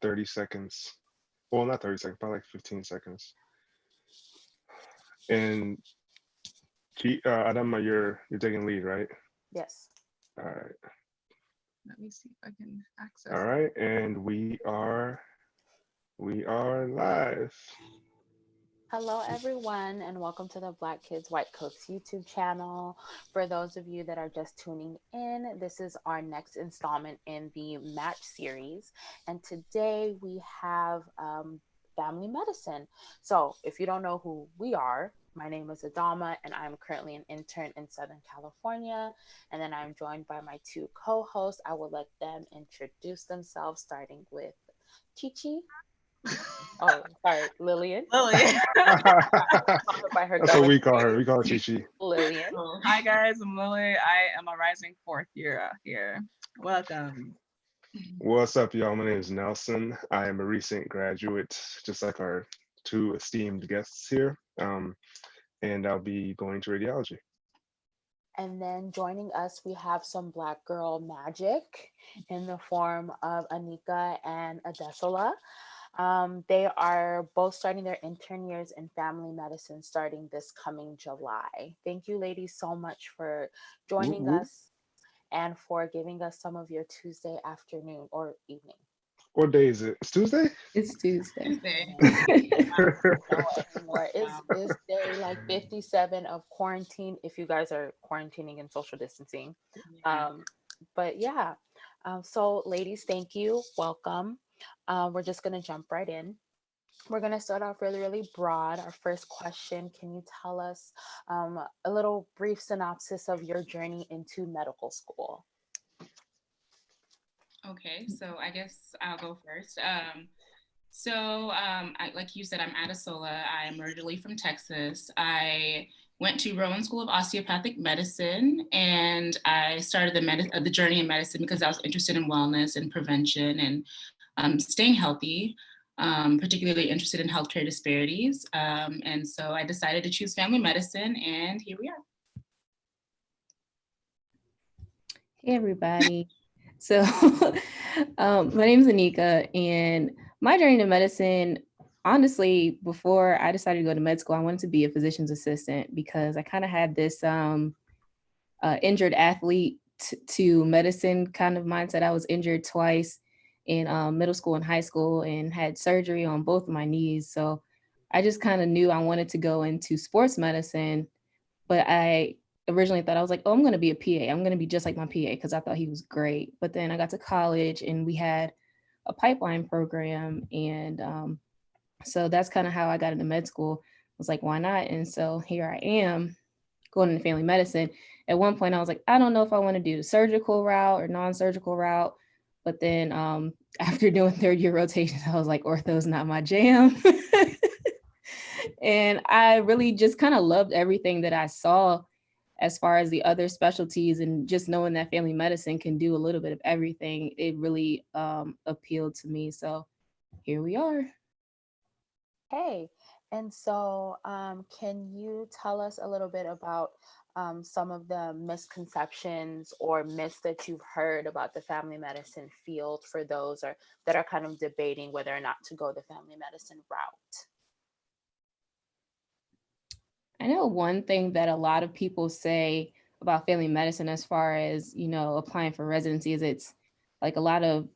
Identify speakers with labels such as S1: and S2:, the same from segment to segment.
S1: 30 seconds. Well, not 30 seconds, probably like 15 seconds. And Adama, you're taking lead, right?
S2: Yes.
S1: All right.
S3: Let me see if I can
S1: All
S3: access it.
S1: right. And we are live.
S2: Hello, everyone, and welcome to the Black Kids White Coats YouTube channel. For those of you that are just tuning in, this is our next installment in the match series. And today we have family medicine. So if you don't know who we are, my name is Adama, and I'm currently an intern in Southern California. And then I'm joined by my two co-hosts. I will let them introduce themselves, starting with Chichi. Oh, sorry, Lillian.
S3: Lily.
S2: By her
S1: That's what we
S2: government
S1: call her.
S2: name,
S1: We call her Chichi.
S2: Lillian.
S3: Oh, hi guys, I'm Lily. I am a rising fourth year out here. Welcome.
S1: What's up, y'all? My name is Nelson. I am a recent graduate, just like our two esteemed guests here. And I'll be going to radiology.
S2: And then joining us, we have some Black girl magic in the form of Anika and Adesola. They are both starting their intern years in family medicine starting this coming July. Thank you, ladies, so much for
S1: Whoop,
S2: joining
S1: whoop.
S2: us and for giving us some of your Tuesday afternoon or evening.
S1: What day is it? It's Tuesday?
S4: It's Tuesday.
S3: Tuesday.
S2: Know anymore. It's day like 57 of quarantine if you guys are quarantining and social distancing.
S3: Yeah.
S2: But yeah, so ladies, thank you. Welcome. We're just going to jump right in. We're going to start off really, really broad. Our first question, can you tell us a little brief synopsis of your journey into medical school?
S5: Okay, so I guess I'll go first. Like you said, I'm Adesola. I'm originally from Texas. I went to Rowan School of Osteopathic Medicine, and I started the journey in medicine because I was interested in wellness and prevention and staying healthy, particularly interested in healthcare disparities. And so I decided to choose family medicine, and here we are.
S4: Hey, everybody. So my name is Anika, and my journey to medicine, honestly, before I decided to go to med school, I wanted to be a physician's assistant because I kind of had this injured athlete to medicine kind of mindset. I was injured twice in middle school and high school and had surgery on both of my knees. So I just kind of knew I wanted to go into sports medicine, but I originally thought I was like, oh, I'm going to be a PA. I'm going to be just like my PA because I thought he was great. But then I got to college and we had a pipeline program. And so that's kind of how I got into med school. I was like, why not? And so here I am going into family medicine. At one point I was like, I don't know if I want to do the surgical route or non-surgical route. But then after doing third year rotations, I was like, ortho's not my jam. And I really just kind of loved everything that I saw as far as the other specialties, and just knowing that family medicine can do a little bit of everything, it really appealed to me. So here we are.
S2: Hey, and so can you tell us a little bit about some of the misconceptions or myths that you've heard about the family medicine field for those or that are kind of debating whether or not to go the family medicine route?
S4: I know one thing that a lot of people say about family medicine as far as, applying for residency is it's like a lot of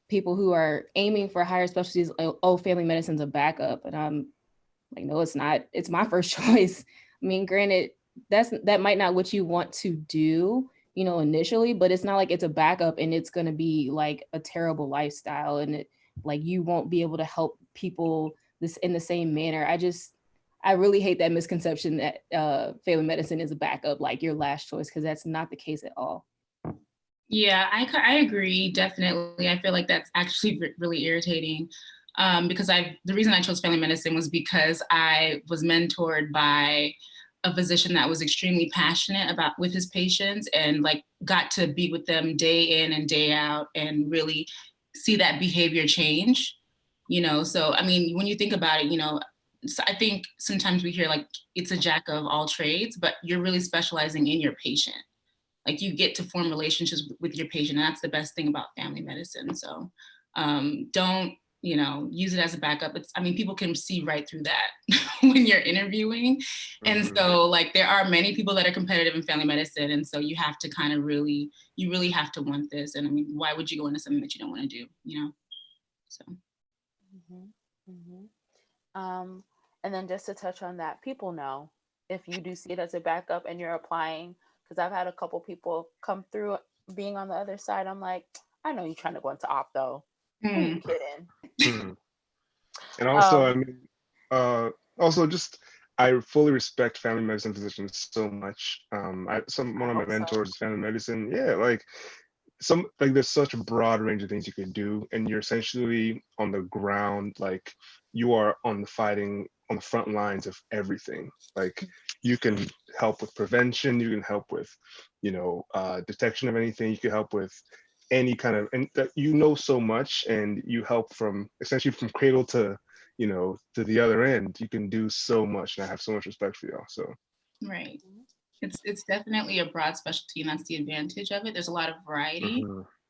S4: people who are aiming for higher specialties, oh, family medicine's a backup. And I'm like, no, it's not. It's my first choice. I mean, granted, that might not what you want to do, initially, but it's not like it's a backup and it's going to be like a terrible lifestyle and it like you won't be able to help people this in the same manner. I really hate that misconception that family medicine is a backup, like your last choice, because that's not the case at all.
S5: Yeah, I agree, definitely. I feel like that's actually really irritating because the reason I chose family medicine was because I was mentored by a physician that was extremely passionate with his patients and like got to be with them day in and day out and really see that behavior change, So, I mean, when you think about it, so I think sometimes we hear like it's a jack of all trades, but you're really specializing in your patient. Like you get to form relationships with your patient. And that's the best thing about family medicine. So don't use it as a backup. People can see right through that when you're interviewing. And so like, there are many people that are competitive in family medicine. And so you have to kind of you really have to want this. And I mean, why would you go into something that you don't want to do, So.
S2: And then just to touch on that, people know if you do see it as a backup and you're applying, because I've had a couple people come through being on the other side. I'm like, I know you're trying to go into opto. Who are you kidding?
S1: And also, I mean, just I fully respect family medicine physicians so much. One of my mentors is family medicine. Yeah, like there's such a broad range of things you can do, and you're essentially on the ground, like you are on the front lines of everything. Like you can help with prevention, you can help with, detection of anything, you can help with any kind of, and that so much, and you help from essentially from cradle to to the other end. You can do so much, and I have so much respect for y'all. So
S5: right, it's definitely a broad specialty, and that's the advantage of it. There's a lot of variety.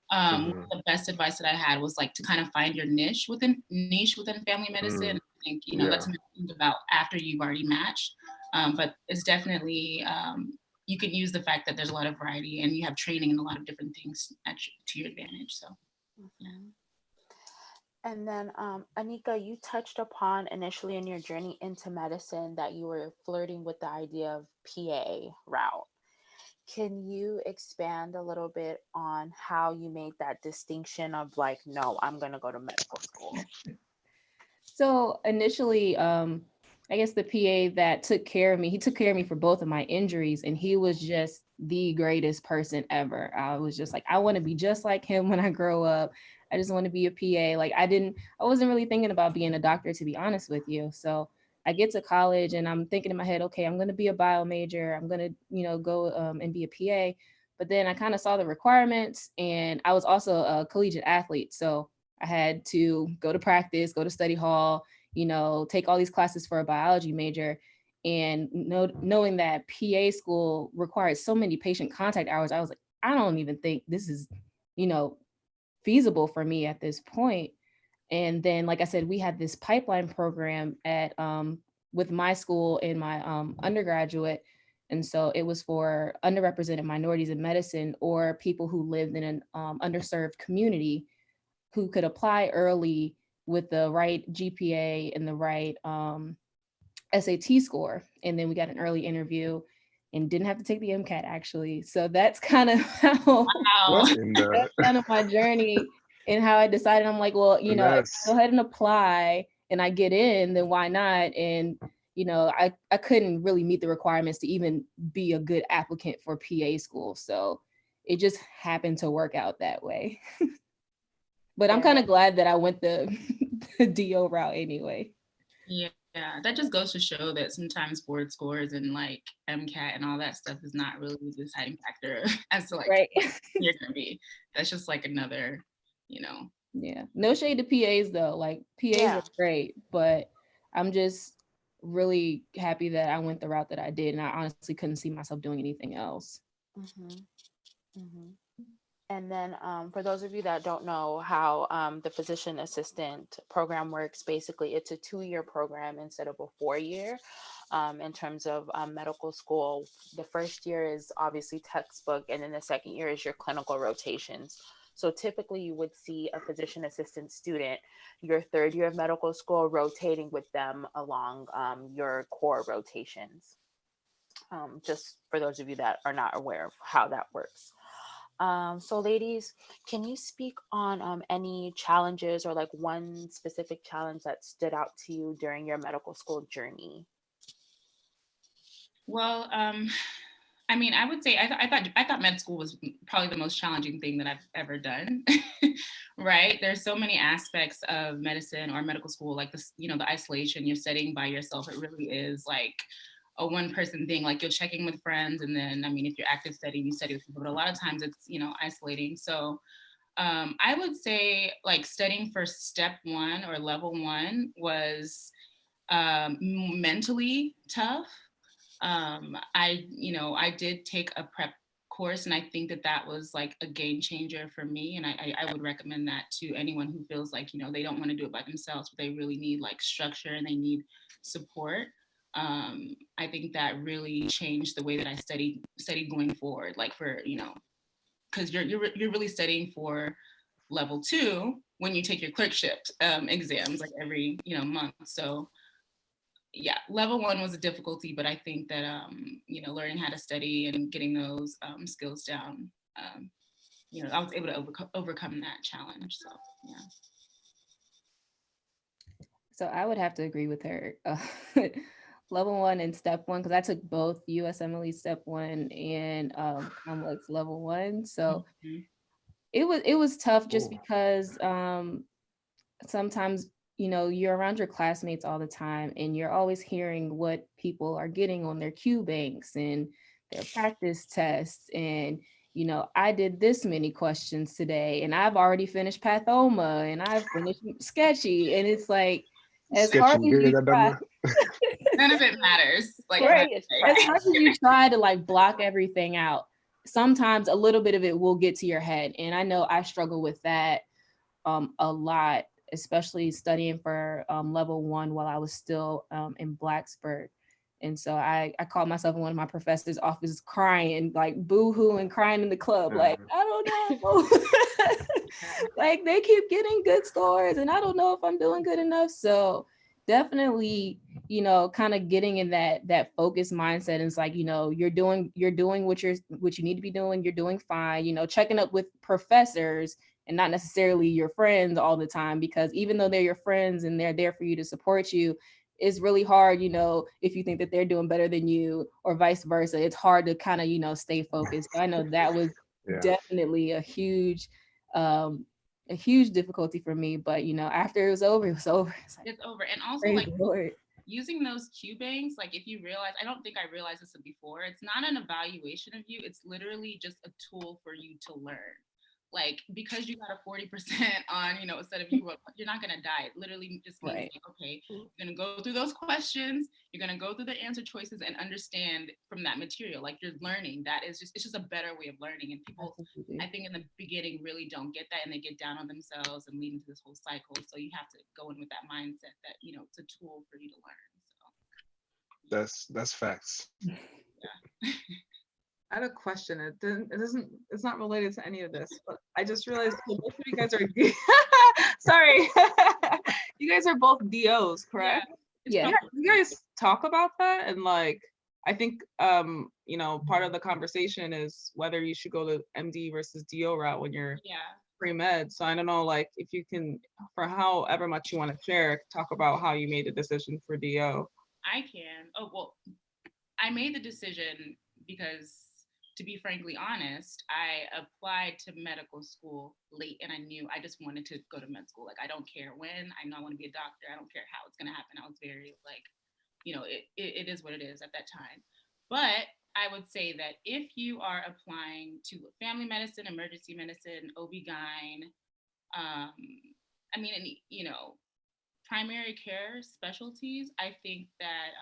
S5: The best advice that I had was like to kind of find your niche within family medicine. I think that's something to think about after you've already matched. But it's definitely you can use the fact that there's a lot of variety and you have training in a lot of different things to your advantage. So. Yeah.
S2: And then, Anika, you touched upon initially in your journey into medicine that you were flirting with the idea of PA route. Can you expand a little bit on how you made that distinction of like, no, I'm going to go to medical school?
S4: So initially, I guess the PA that took care of me, he took care of me for both of my injuries, and he was just the greatest person ever. I was just like, I want to be just like him when I grow up. I just want to be a PA. Like I wasn't really thinking about being a doctor, to be honest with you. So I get to college and I'm thinking in my head, okay, I'm going to be a bio major. I'm going to, go and be a PA. But then I kind of saw the requirements, and I was also a collegiate athlete. So I had to go to practice, go to study hall, take all these classes for a biology major. And knowing that PA school requires so many patient contact hours, I was like, I don't even think this is, feasible for me at this point. And then, like I said, we had this pipeline program at with my school and my undergraduate. And so it was for underrepresented minorities in medicine or people who lived in an underserved community who could apply early with the right GPA and the right SAT score. And then we got an early interview and didn't have to take the MCAT actually. So that's kind of how that's kind of my journey and how I decided. I'm like, well, if I go ahead and apply and I get in, then why not? And I couldn't really meet the requirements to even be a good applicant for PA school. So it just happened to work out that way. But I'm kind of glad that I went the DO route anyway.
S5: Yeah, that just goes to show that sometimes board scores and like MCAT and all that stuff is not really the deciding factor as to like
S4: right.
S5: you're gonna be. That's just like another,
S4: Yeah, no shade to PAs though. Like PAs are great, but I'm just really happy that I went the route that I did, and I honestly couldn't see myself doing anything else.
S2: And then for those of you that don't know how the physician assistant program works, basically it's a 2-year program instead of a 4-year. In terms of medical school, the first year is obviously textbook, and then the second year is your clinical rotations. So typically you would see a physician assistant student your 3rd year of medical school rotating with them along your core rotations. Just for those of you that are not aware of how that works. So ladies, can you speak on any challenges or like one specific challenge that stood out to you during your medical school journey?
S5: Well, I would say I thought med school was probably the most challenging thing that I've ever done. Right? There's so many aspects of medicine or medical school, like this, the isolation, you're studying by yourself. It really is like a one-person thing. Like you're checking with friends, and then if you're active studying, you study with people. But a lot of times it's isolating. So I would say like studying for step 1 or level 1 was mentally tough. I did take a prep course. And I think that was like a game changer for me. And I would recommend that to anyone who feels like, you know, they don't want to do it by themselves, but they really need like structure and they need support. I think that really changed the way that I studied going forward, like for, you know, because you're really studying for level 2 when you take your clerkship exams like every, you know, month. So yeah, level 1 was a difficulty, but I think that you know, learning how to study and getting those skills down, you know, I was able to overcome that challenge. So yeah.
S4: So I would have to agree with her. Level 1 and Step 1, because I took both USMLE Step 1 and Complex Level 1. So it was tough just because sometimes, you know, you're around your classmates all the time and you're always hearing what people are getting on their Q banks and their practice tests. And, you know, I did this many questions today and I've already finished Pathoma and I've finished Sketchy. And it's like, as
S1: Sketchy,
S4: hard as
S1: you hear
S4: you
S1: that,
S4: try,
S5: none of it matters. Like,
S4: right, as hard as you try to like block everything out, sometimes a little bit of it will get to your head. And I know I struggle with that a lot, especially studying for level 1 while I was still in Blacksburg. And so I called myself in one of my professor's offices crying, like boo-hoo and crying in the club, like, I don't know. Like they keep getting good scores and I don't know if I'm doing good enough. So definitely, you know, kind of getting in that focused mindset. And it's like, you know, you're doing what you need to be doing. You're doing fine, you know, checking up with professors and not necessarily your friends all the time, because even though they're your friends and they're there for you to support you, it's really hard, you know, if you think that they're doing better than you or vice versa. It's hard to kind of, you know, stay focused. So I know that was definitely a huge difficulty for me, but you know, after it was over, it was over.
S5: It's over. And also like Lord. Using those Q banks, like if you realize, I don't think I realized this before, it's not an evaluation of you, it's literally just a tool for you to learn. Like, because you got a 40% on, you know, instead of you're not going to die. It literally just means, like, okay, you're going to go through those questions, you're going to go through the answer choices and understand from that material. Like, you're learning. That is just, it's just a better way of learning. And people, I think in the beginning really don't get that, and they get down on themselves and lead into this whole cycle. So you have to go in with that mindset that, you know, it's a tool for you to learn. So
S1: That's facts.
S3: Yeah. I had a question. It's not related to any of this, but I just realized both of you guys are sorry. You guys are both DOs, correct?
S5: Yeah.
S3: You guys talk about that, and like I think you know, part of the conversation is whether you should go the MD versus DO route when you're pre-med. So I don't know, like if you can, for however much you want to share, talk about how you made the decision for DO.
S5: I can. Oh, well, I made the decision because, to be frankly honest, I applied to medical school late and I knew I just wanted to go to med school. Like, I don't care when, I know I want to be a doctor. I don't care how it's going to happen. I was very like, you know, it is what it is at that time. But I would say that if you are applying to family medicine, emergency medicine, OB-GYN, I mean, and, you know, primary care specialties, I think that,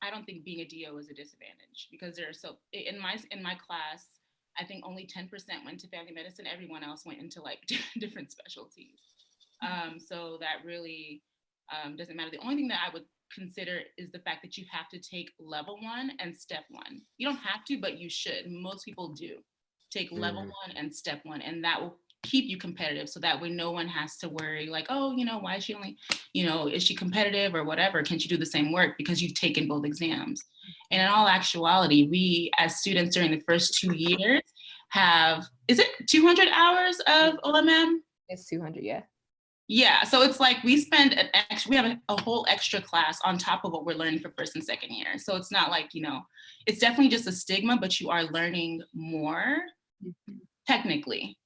S5: I don't think being a DO is a disadvantage, because there are so in my class, I think only 10% went to family medicine. Everyone else went into like different specialties. So that really doesn't matter. The only thing that I would consider is the fact that you have to take level 1 and step 1. You don't have to, but you should. Most people do take level 1 and step 1, and that will keep you competitive, so that way no one has to worry like, oh, you know, why is she only, you know, is she competitive or whatever, can she do the same work, because you've taken both exams. And in all actuality, we as students during the first 2 years have, is it 200 hours of OMM?
S4: It's 200,
S5: yeah. So it's like we spend we have a whole extra class on top of what we're learning for first and second year. So it's not like, you know, it's definitely just a stigma, but you are learning more technically.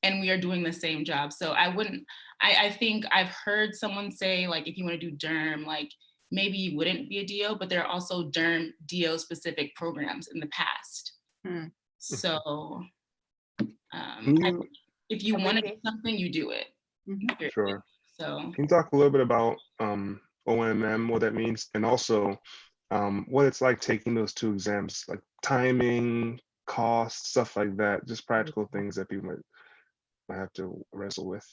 S5: And we are doing the same job. So I think I've heard someone say, like, if you want to do derm, like maybe you wouldn't be a DO, but there are also derm DO specific programs in the past. So if you want to do something, you do it.
S1: Sure.
S5: So
S1: can you talk a little bit about OMM, what that means, and also what it's like taking those two exams, like timing, cost, stuff like that, just practical things that people might have to wrestle with.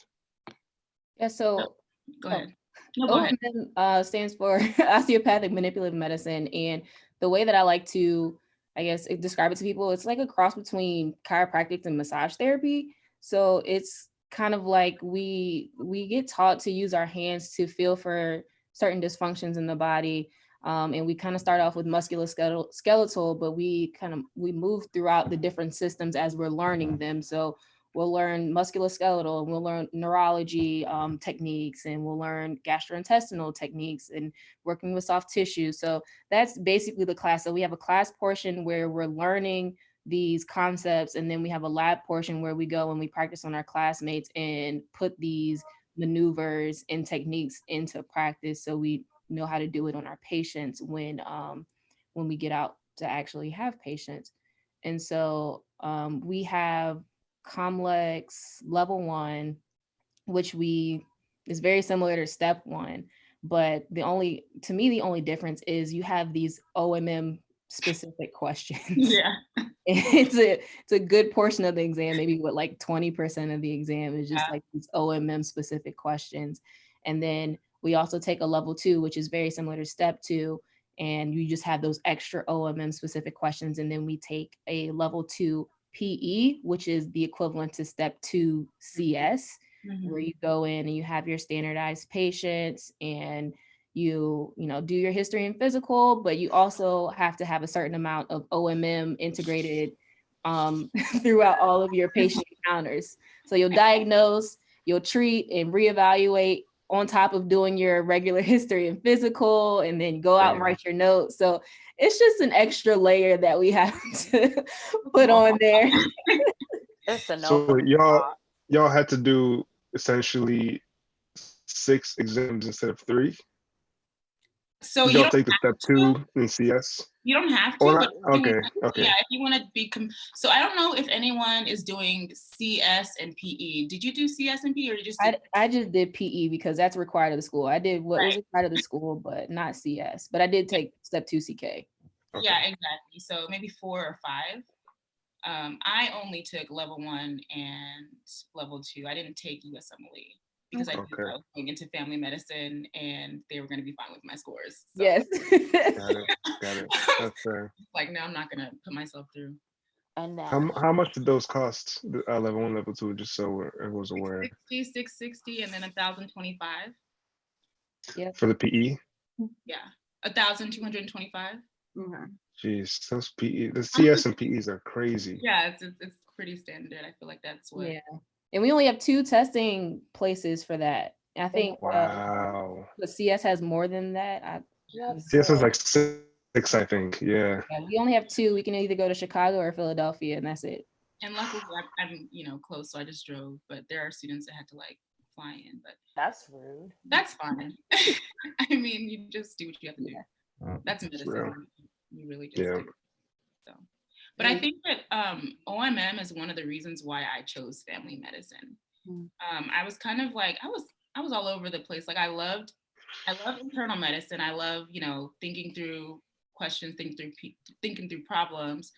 S4: Yeah, so
S5: go ahead. No, go ahead.
S4: OMM stands for osteopathic manipulative medicine. And the way that I like to, I guess, describe it to people, it's like a cross between chiropractic and massage therapy. So it's kind of like we get taught to use our hands to feel for certain dysfunctions in the body. And we kind of start off with musculoskeletal, but we move throughout the different systems as we're learning them. So we'll learn musculoskeletal, and we'll learn neurology techniques, and we'll learn gastrointestinal techniques and working with soft tissue. So that's basically the class. So we have a class portion where we're learning these concepts, and then we have a lab portion where we go and we practice on our classmates and put these maneuvers and techniques into practice, so we know how to do it on our patients when we get out to actually have patients. And so we have Comlex level 1, which is very similar to step 1, but the only difference is you have these OMM specific questions.
S5: Yeah.
S4: It's a good portion of the exam, maybe what, like 20% of the exam is just like these OMM specific questions. And then we also take a level 2, which is very similar to step 2, and you just have those extra OMM specific questions. And then we take a level 2 PE, which is the equivalent to step 2 CS, where you go in and you have your standardized patients, and you do your history and physical, but you also have to have a certain amount of OMM integrated throughout all of your patient encounters. So you'll diagnose, you'll treat and reevaluate on top of doing your regular history and physical, and then go out and write your notes. So it's just an extra layer that we have to put on there.
S1: So y'all had to do essentially 6 exams instead of 3.
S5: So
S1: y'all take the step 2 in CS.
S5: You don't have to. But
S1: okay.
S5: Yeah, if you want to be. So I don't know if anyone is doing CS and PE. Did you do CS and PE, or did you just?
S4: I just did PE because that's required of the school. I did what was required of the school, but not CS. But I did take step 2 CK.
S5: Okay. Yeah, exactly. So maybe 4 or 5. I only took level 1 and level 2. I didn't take USMLE because I knew I was going into family medicine and they were going to be fine with my scores. So.
S4: Yes.
S1: Got it. That's fair.
S5: Like, no, I'm not going to put myself through.
S2: And
S1: how much did those cost? Level 1, level 2, just so everyone's aware.
S5: 660, and then 1,025.
S4: Yeah.
S1: For the PE.
S5: Yeah, 1,225.
S1: Jeez, those PE, the CS and PEs are crazy.
S5: Yeah, it's pretty standard. I feel like that's what.
S4: Yeah, and we only have 2 testing places for that. I think.
S1: Wow.
S4: But CS has more than that.
S1: CS has like 6, I think. Yeah.
S4: We only have 2. We can either go to Chicago or Philadelphia, and that's it.
S5: And luckily, I'm close, so I just drove. But there are students that had to like fly in. But
S2: that's rude.
S5: That's fine. I mean, you just do what you have to do.
S4: Yeah.
S5: That's medicine.
S1: Real.
S5: You really just do. So, but I think that OMM is one of the reasons why I chose family medicine. I was kind of like I was all over the place. Like I love internal medicine. I love thinking through questions, thinking through problems.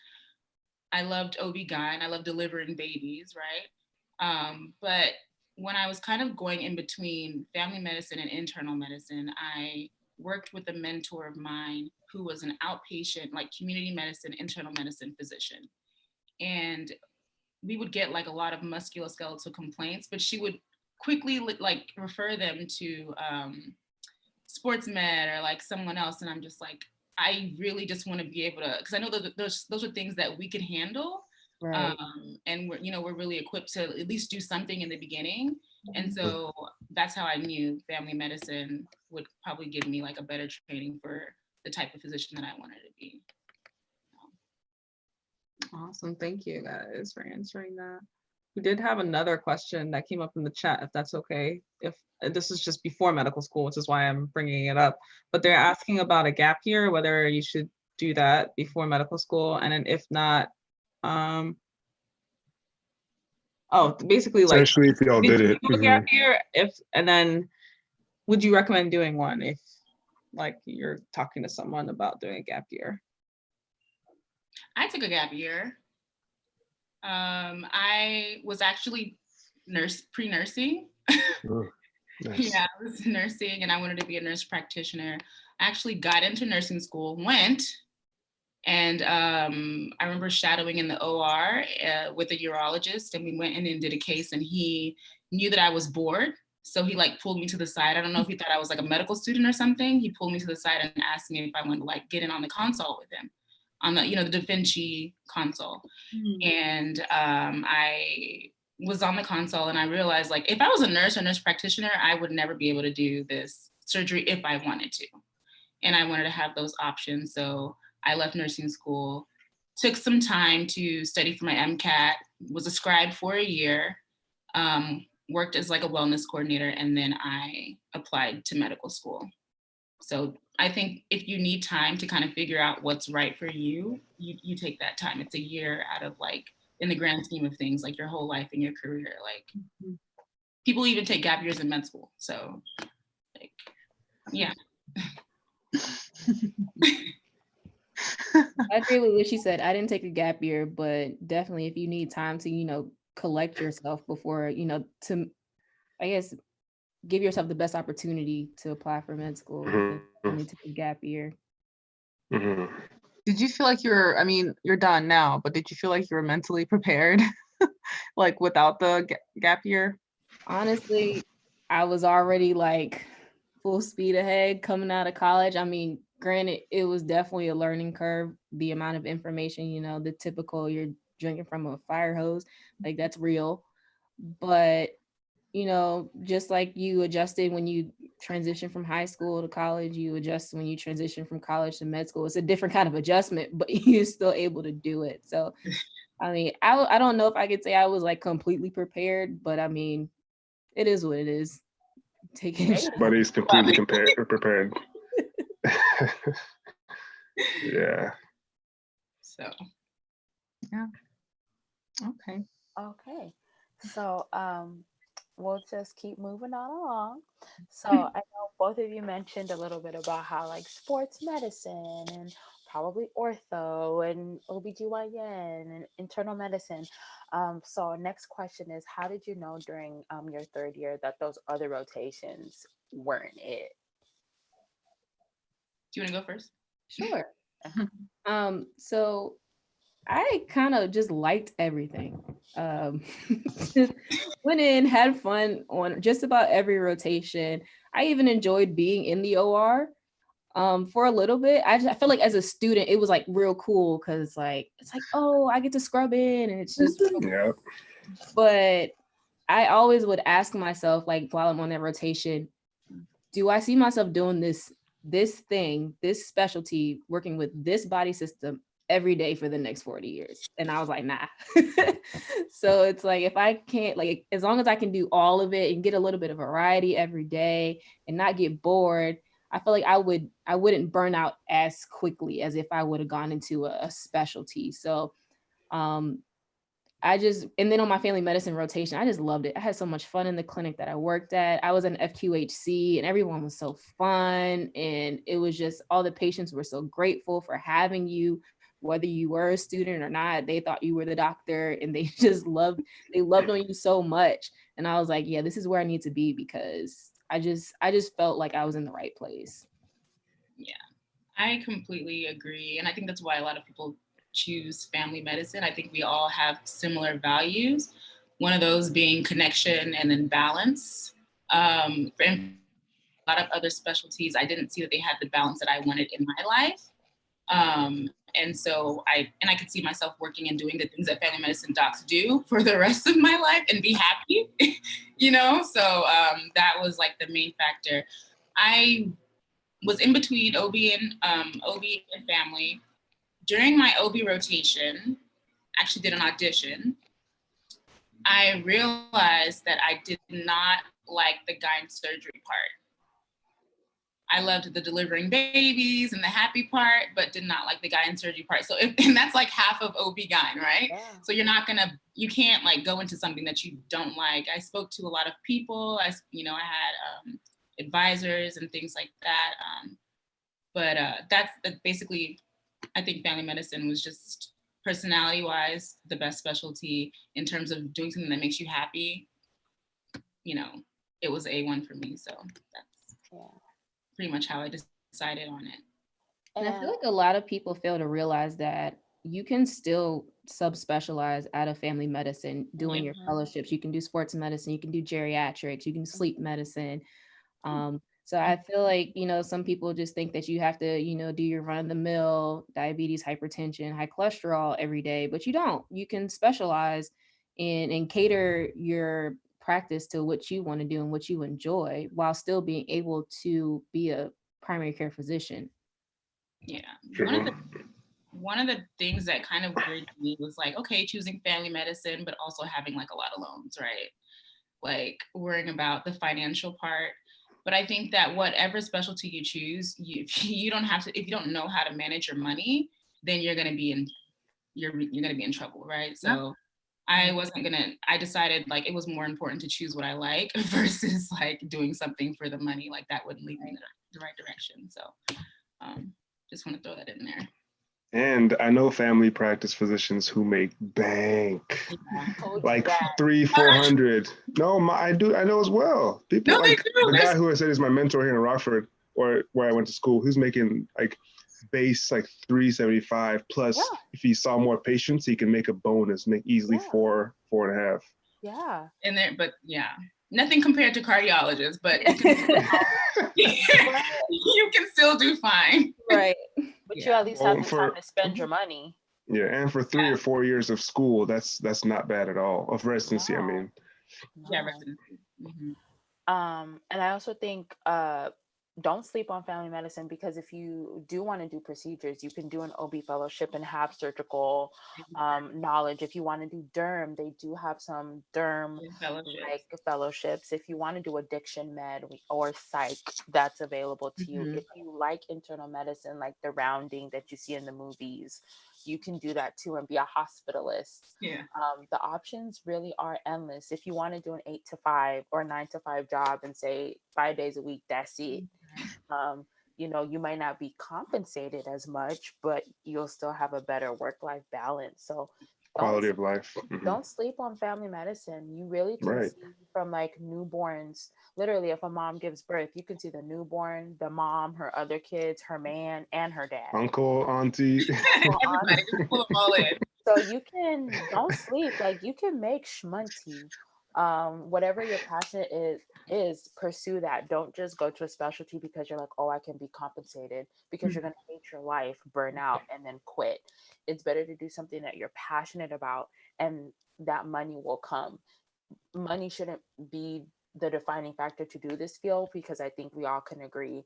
S5: I loved OB-GYN. I love delivering babies, right? But when I was kind of going in between family medicine and internal medicine, I worked with a mentor of mine who was an outpatient, like community medicine, internal medicine physician. And we would get like a lot of musculoskeletal complaints, but she would quickly like refer them to sports med or like someone else. And I'm just like, I really just want to be able to, because I know that those are things that we could handle.
S4: Right.
S5: And we're really equipped to at least do something in the beginning. And so that's how I knew family medicine would probably give me like a better training for the type of physician that I wanted to be.
S3: Awesome. Thank you guys for answering that. We did have another question that came up in the chat, if that's okay. If this is just before medical school, which is why I'm bringing it up, but they're asking about a gap year, whether you should do that before medical school. And then if not, basically like,
S1: especially if y'all did it.
S3: Gap year, and then would you recommend doing one if like you're talking to someone about doing a gap year?
S5: I took a gap year. I was actually pre-nursing.
S1: Nice.
S5: Yeah, I was nursing and I wanted to be a nurse practitioner. I actually got into nursing school, went, and I remember shadowing in the OR with a urologist, and we went in and did a case, and he knew that I was bored. So he like pulled me to the side. I don't know if he thought I was like a medical student or something. He pulled me to the side and asked me if I wanted to like get in on the console with him on the, the Da Vinci console. And I was on the console and I realized like, if I was a nurse or nurse practitioner, I would never be able to do this surgery if I wanted to. And I wanted to have those options. So I left nursing school, took some time to study for my MCAT, was a scribe for a year, worked as like a wellness coordinator, and then I applied to medical school. So I think if you need time to kind of figure out what's right for you, you take that time. It's a year out of like, in the grand scheme of things, like your whole life and your career. Like people even take gap years in med school. So like, yeah.
S4: I agree with what she said. I didn't take a gap year, but definitely if you need time to, collect yourself before, to, I guess, give yourself the best opportunity to apply for med school, definitely take a gap year.
S3: Did you feel like you're done now, but did you feel like you were mentally prepared like without the gap year?
S4: Honestly, I was already like full speed ahead coming out of college. I mean, granted, it was definitely a learning curve, the amount of information, the typical you're drinking from a fire hose, like that's real. But, just like you adjusted when you transition from high school to college, you adjust when you transition from college to med school. It's a different kind of adjustment, but you're still able to do it. So, I mean, I don't know if I could say I was like completely prepared, but I mean, it is what it is. Taking
S1: Everybody's completely prepared. Yeah.
S3: So, yeah. Okay.
S2: So, we'll just keep moving on along. So I know both of you mentioned a little bit about how like sports medicine and probably ortho and OBGYN and internal medicine. So next question is, how did you know during your third year that those other rotations weren't it?
S5: Do you want to go first?
S4: Sure. So I kind of just liked everything. Just went in, had fun on just about every rotation. I even enjoyed being in the OR for a little bit. I feel like as a student, it was like real cool because like it's like, oh, I get to scrub in and it's just
S1: yeah.
S4: But I always would ask myself, like while I'm on that rotation, do I see myself doing this thing, this specialty, working with this body system every day for the next 40 years? And I was like, nah. So it's like, if I can't, like, as long as I can do all of it and get a little bit of variety every day and not get bored, I feel like I wouldn't burn out as quickly as if I would have gone into a specialty. So and then on my family medicine rotation, I just loved it. I had so much fun in the clinic that I worked at. I was an FQHC and everyone was so fun. And it was just, all the patients were so grateful for having you, whether you were a student or not. They thought you were the doctor and they loved on you so much. And I was like, yeah, this is where I need to be, because I just felt like I was in the right place.
S5: Yeah, I completely agree. And I think that's why a lot of people choose family medicine. I think we all have similar values. One of those being connection and then balance. For a lot of other specialties, I didn't see that they had the balance that I wanted in my life. And so I could see myself working and doing the things that family medicine docs do for the rest of my life and be happy, So that was like the main factor. I was in between OB and family. During my OB rotation, actually did an audition. I realized that I did not like the gyne surgery part. I loved the delivering babies and the happy part, but did not like the gyne surgery part. So and that's like half of OB-GYN, right? Yeah. So you can't like go into something that you don't like. I spoke to a lot of people. I had advisors and things like that. But that's basically, I think family medicine was just personality-wise the best specialty in terms of doing something that makes you happy. You know, it was A1 for me. So that's pretty much how I decided on it.
S4: And I feel like a lot of people fail to realize that you can still subspecialize out of family medicine doing your fellowships. You can do sports medicine, you can do geriatrics, you can do sleep medicine. So I feel like, you know, some people just think that you have to, you know, do your run-of-the-mill diabetes, hypertension, high cholesterol every day, but you don't. You can specialize in and cater your practice to what you want to do and what you enjoy while still being able to be a primary care physician.
S5: Yeah. One of the things that kind of weirded me was like, okay, choosing family medicine, but also having like a lot of loans, right? Like worrying about the financial part. But I think that whatever specialty you choose, you don't have to, if you don't know how to manage your money, then you're gonna be in trouble, right? So I decided like it was more important to choose what I like versus like doing something for the money, like that wouldn't lead me in the right direction. So just want to throw that in there.
S1: And I know family practice physicians who make bank, like 300-400. No, I know as well. People like the guy who I said is my mentor here in Rockford, or where I went to school. He's making like base like 375 plus. If he saw more patients, he can make a bonus, make easily 4.5.
S2: Yeah.
S5: And there, but yeah, nothing compared to cardiologists, but you can still do fine.
S4: Right.
S2: But you at least have the time to spend your money.
S1: Yeah, and for 3 or 4 years of school, that's not bad at all. Of residency, I mean.
S5: Yeah, residency.
S2: And I also think don't sleep on family medicine, because if you do want to do procedures, you can do an OB fellowship and have surgical knowledge. If you want to do derm, they do have some derm like fellowships. If you want to do addiction med or psych, that's available to you. If you like internal medicine, like the rounding that you see in the movies, you can do that too and be a hospitalist. The options really are endless. If you want to do an 8 to 5 or 9 to 5 job and say 5 days a week, that's it. You know, you might not be compensated as much, but you'll still have a better work-life balance. So
S1: quality of life.
S2: Don't sleep on family medicine. You really can see from like newborns. Literally, if a mom gives birth, you can see the newborn, the mom, her other kids, her man, and her dad.
S1: Uncle, auntie.
S5: Everybody, just pull them all in.
S2: So you don't sleep. Like you can make shmoney. Whatever your passion is, pursue that. Don't just go to a specialty because you're like, oh, I can be compensated, because you're going to hate your life, burn out, and then quit. It's better to do something that you're passionate about, and that money will come. Money shouldn't be the defining factor to do this field, because I think we all can agree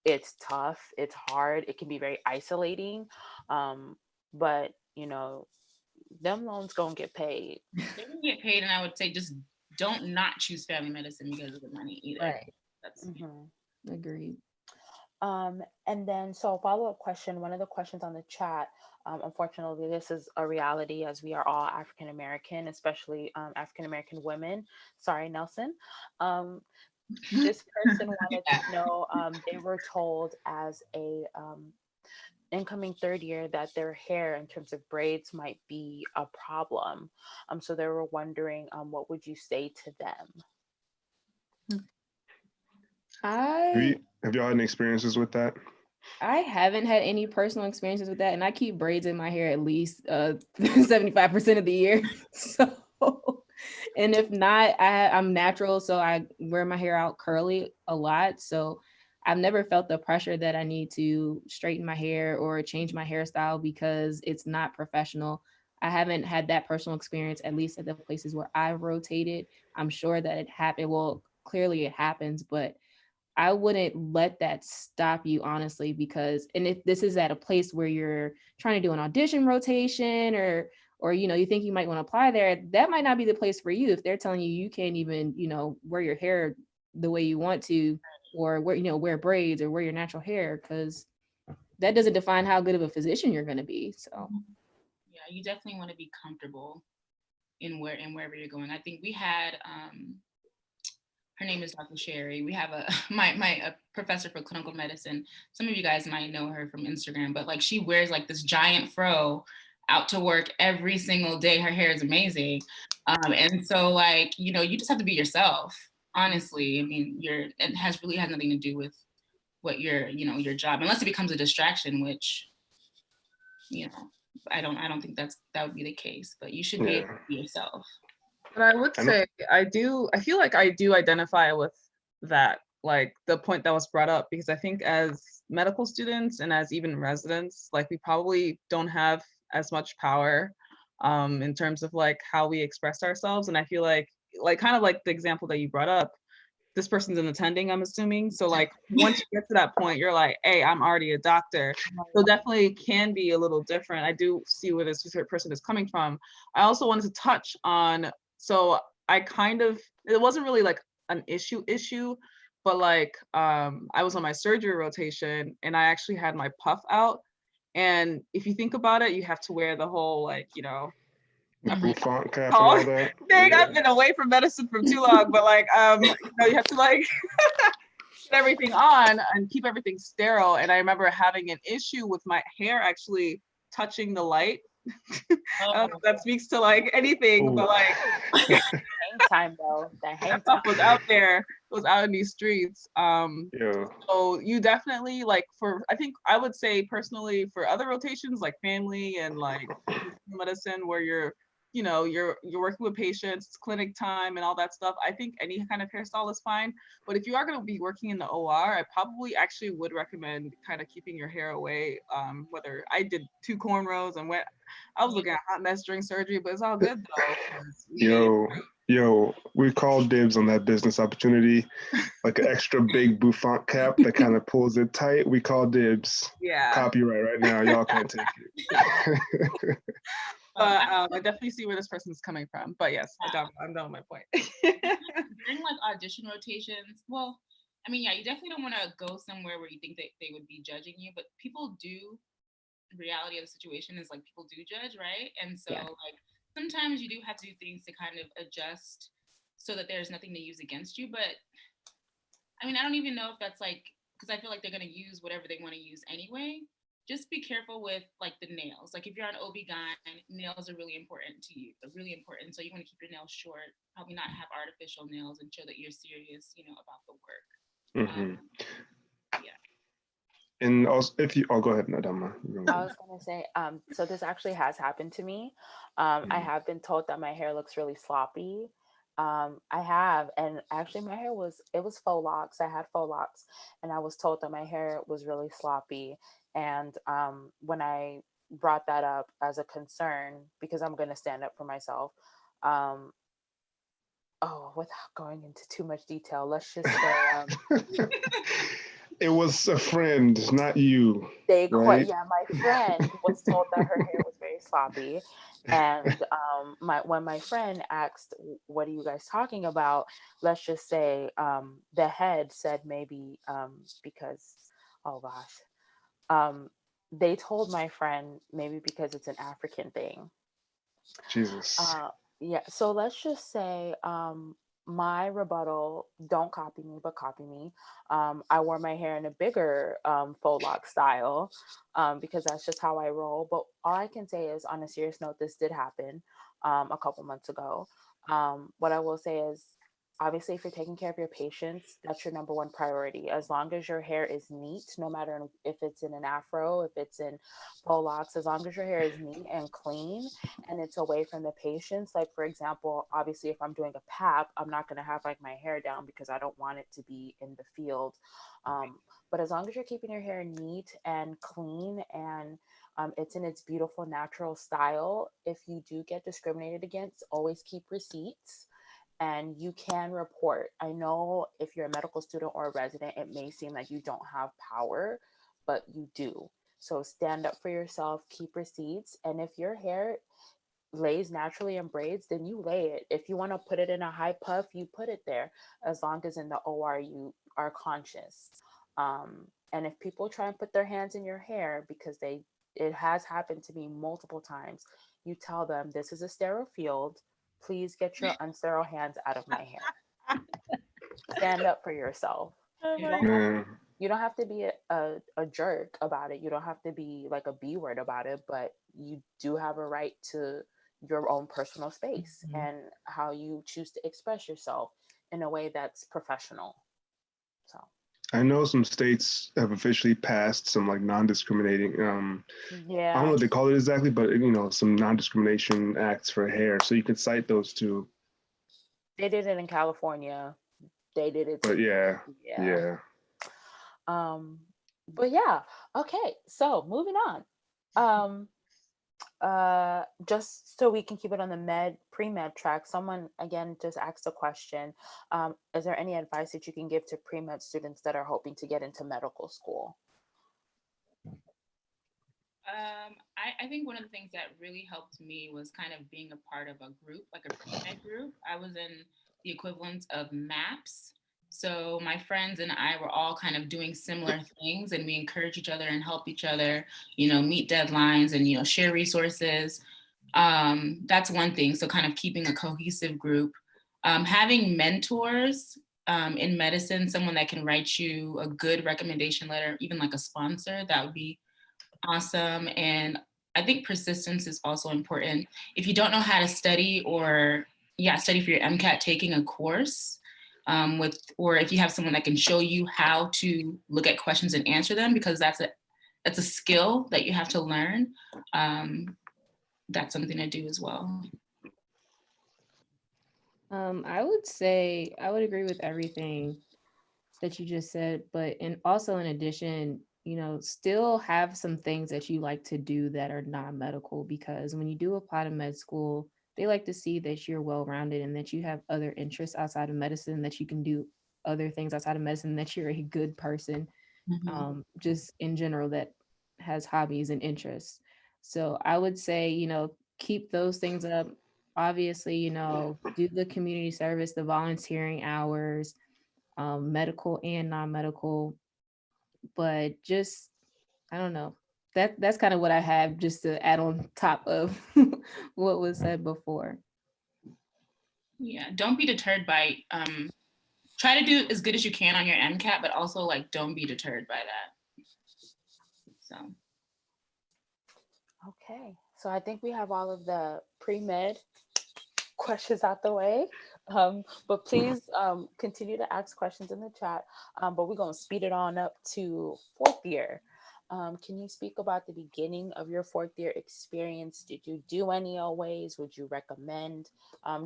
S2: it's tough, it's hard, it can be very isolating. But you know, them loans gonna get paid.
S5: They can get paid, and I would say just don't not choose family medicine because of the money either.
S4: Right.
S5: That's
S4: agreed.
S2: And then, so follow-up question, one of the questions on the chat, unfortunately, this is a reality as we are all African American, especially African American women. Sorry, Nelson. This person wanted to know, they were told as a incoming third year that their hair in terms of braids might be a problem. So they were wondering, what would you say to them?
S1: Have y'all had any experiences with that?
S4: I haven't had any personal experiences with that, and I keep braids in my hair at least 75% of the year. So, and if not, I'm natural, so I wear my hair out curly a lot. So I've never felt the pressure that I need to straighten my hair or change my hairstyle because it's not professional. I haven't had that personal experience, at least at the places where I've rotated. I'm sure that it happened. Well, clearly it happens, but I wouldn't let that stop you, honestly, because, and if this is at a place where you're trying to do an audition rotation or, you know, you think you might want to apply there, that might not be the place for you. If they're telling you, you can't even, you know, wear your hair the way you want to, or wear, you know, wear braids or wear your natural hair, because that doesn't define how good of a physician you're going to be. So
S5: yeah, you definitely want to be comfortable in wherever you're going. I think we had, her name is Dr. Sherry. We have a professor for clinical medicine. Some of you guys might know her from Instagram, but like she wears like this giant fro out to work every single day. Her hair is amazing. And so like, you know, you just have to be yourself, honestly. I mean, it has nothing to do with what your job, unless it becomes a distraction, which, you know, I don't think that would be the case, but you should be able to be yourself.
S3: But I would say I feel like I do identify with that, like the point that was brought up, because I think as medical students and as even residents, like we probably don't have as much power in terms of like how we express ourselves. And I feel like kind of like the example that you brought up, this person's an attending, I'm assuming. So like once you get to that point, you're like, hey, I'm already a doctor. So definitely can be a little different. I do see where this person is coming from. I also wanted to touch on, so I kind of, it wasn't really like an issue, but like I was on my surgery rotation and I actually had my puff out. And if you think about it, you have to wear the whole like, you know,
S1: bouffant cap and all that.
S3: Dang, I've been away from medicine for too long, but like, you know, you have to like put everything on and keep everything sterile. And I remember having an issue with my hair actually touching the light. I don't know if that speaks to like anything, but like
S2: hang time though. That
S3: stuff was out there. It was out in these streets. So you definitely like I think I would say personally for other rotations like family and like medicine where you're working with patients, it's clinic time and all that stuff. I think any kind of hairstyle is fine. But if you are going to be working in the OR, I probably actually would recommend kind of keeping your hair away. Whether I did 2 cornrows and I was looking at a hot mess during surgery, but it's all good though.
S1: Yo, we call dibs on that business opportunity, like an extra big bouffant cap that kind of pulls it tight. We call dibs.
S3: Yeah.
S1: Copyright right now. Y'all can't take it.
S3: But I definitely see where this person's coming from. But yes, I'm done with my point.
S5: During like audition rotations, well, I mean, yeah, you definitely don't want to go somewhere where you think that they would be judging you, but people do. The reality of the situation is like people do judge, right? And so like sometimes you do have to do things to kind of adjust so that there's nothing to use against you. But I mean, I don't even know if that's like, because I feel like they're going to use whatever they want to use anyway. Just be careful with like the nails. Like if you're on OB-GYN, nails are really important to you. They're really important. So you want to keep your nails short, probably not have artificial nails, and show that you're serious, about the work.
S1: And also, if you, go ahead, Nadama.
S2: I was gonna say, so this actually has happened to me. I have been told that my hair looks really sloppy. I have, and actually my hair was faux locks. I had faux locks, and I was told that my hair was really sloppy. And when I brought that up as a concern, because I'm gonna stand up for myself, without going into too much detail, let's just say
S1: it was a friend, not you.
S2: Right? My friend was told that her hair was very sloppy, and when my friend asked, "What are you guys talking about?" Let's just say the head said maybe because, oh gosh, they told my friend maybe because it's an African thing.
S1: Jesus.
S2: Yeah. So let's just say my rebuttal, don't copy me, but copy me. I wore my hair in a bigger faux lock style because that's just how I roll. But all I can say is, on a serious note, this did happen a couple months ago. What I will say is, obviously, if you're taking care of your patients, that's your number one priority. As long as your hair is neat, no matter if it's in an afro, if it's in faux locks, as long as your hair is neat and clean and it's away from the patients. Like, for example, obviously, if I'm doing a PAP, I'm not going to have like my hair down because I don't want it to be in the field. But as long as you're keeping your hair neat and clean and it's in its beautiful natural style, if you do get discriminated against, always keep receipts. And you can report. I know if you're a medical student or a resident, it may seem like you don't have power, but you do. So stand up for yourself, keep receipts. And if your hair lays naturally in braids, then you lay it. If you want to put it in a high puff, you put it there, as long as in the OR you are conscious. And if people try and put their hands in your hair, because it has happened to me multiple times, you tell them, this is a sterile field. Please get your unsterile hands out of my hair. stand up for yourself.
S3: Oh
S2: You
S3: my
S2: don't
S3: God.
S2: have
S1: Yeah.
S2: you don't have to be a jerk about it. You don't have to be like a B word about it, but you do have a right to your own personal space and how you choose to express yourself in a way that's professional. So,
S1: I know some states have officially passed some like non-discriminating. I don't know
S2: yeah,
S1: what they call it exactly, but some non-discrimination acts for hair. So you can cite those too.
S2: they did it in California. They did it
S1: But
S2: too.
S1: yeah,
S2: Yeah.
S1: yeah.
S2: Um, but yeah, okay. So moving on. Um, just so we can keep it on the pre-med track, someone again just asked a question. Is there any advice that you can give to pre-med students that are hoping to get into medical school?
S5: I think one of the things that really helped me was kind of being a part of a group, like a pre-med group. I was in the equivalent of MAPS. So my friends and I were all kind of doing similar things, and we encourage each other and help each other, meet deadlines and, share resources. That's one thing. So kind of keeping a cohesive group. Having mentors in medicine, someone that can write you a good recommendation letter, even like a sponsor, that would be awesome. And I think persistence is also important. If you don't know how to study study for your MCAT, taking a course or if you have someone that can show you how to look at questions and answer them, because that's a skill that you have to learn. That's something to do as well.
S4: I would say I would agree with everything that you just said, but also in addition, still have some things that you like to do that are non-medical, because when you do apply to med school, they like to see that you're well-rounded and that you have other interests outside of medicine, that you can do other things outside of medicine, that you're a good person, just in general, that has hobbies and interests. So I would say, keep those things up. Obviously, do the community service, the volunteering hours, medical and non-medical, but just, I don't know. That's kind of what I have just to add on top of what was said before.
S5: Yeah, don't be deterred by try to do as good as you can on your MCAT, but also like don't be deterred by that. So
S2: Okay, so I think we have all of the pre-med questions out the way. But please continue to ask questions in the chat. But we're going to speed it on up to fourth year. Can you speak about the beginning of your fourth year experience? Did you do any OAs? Would you recommend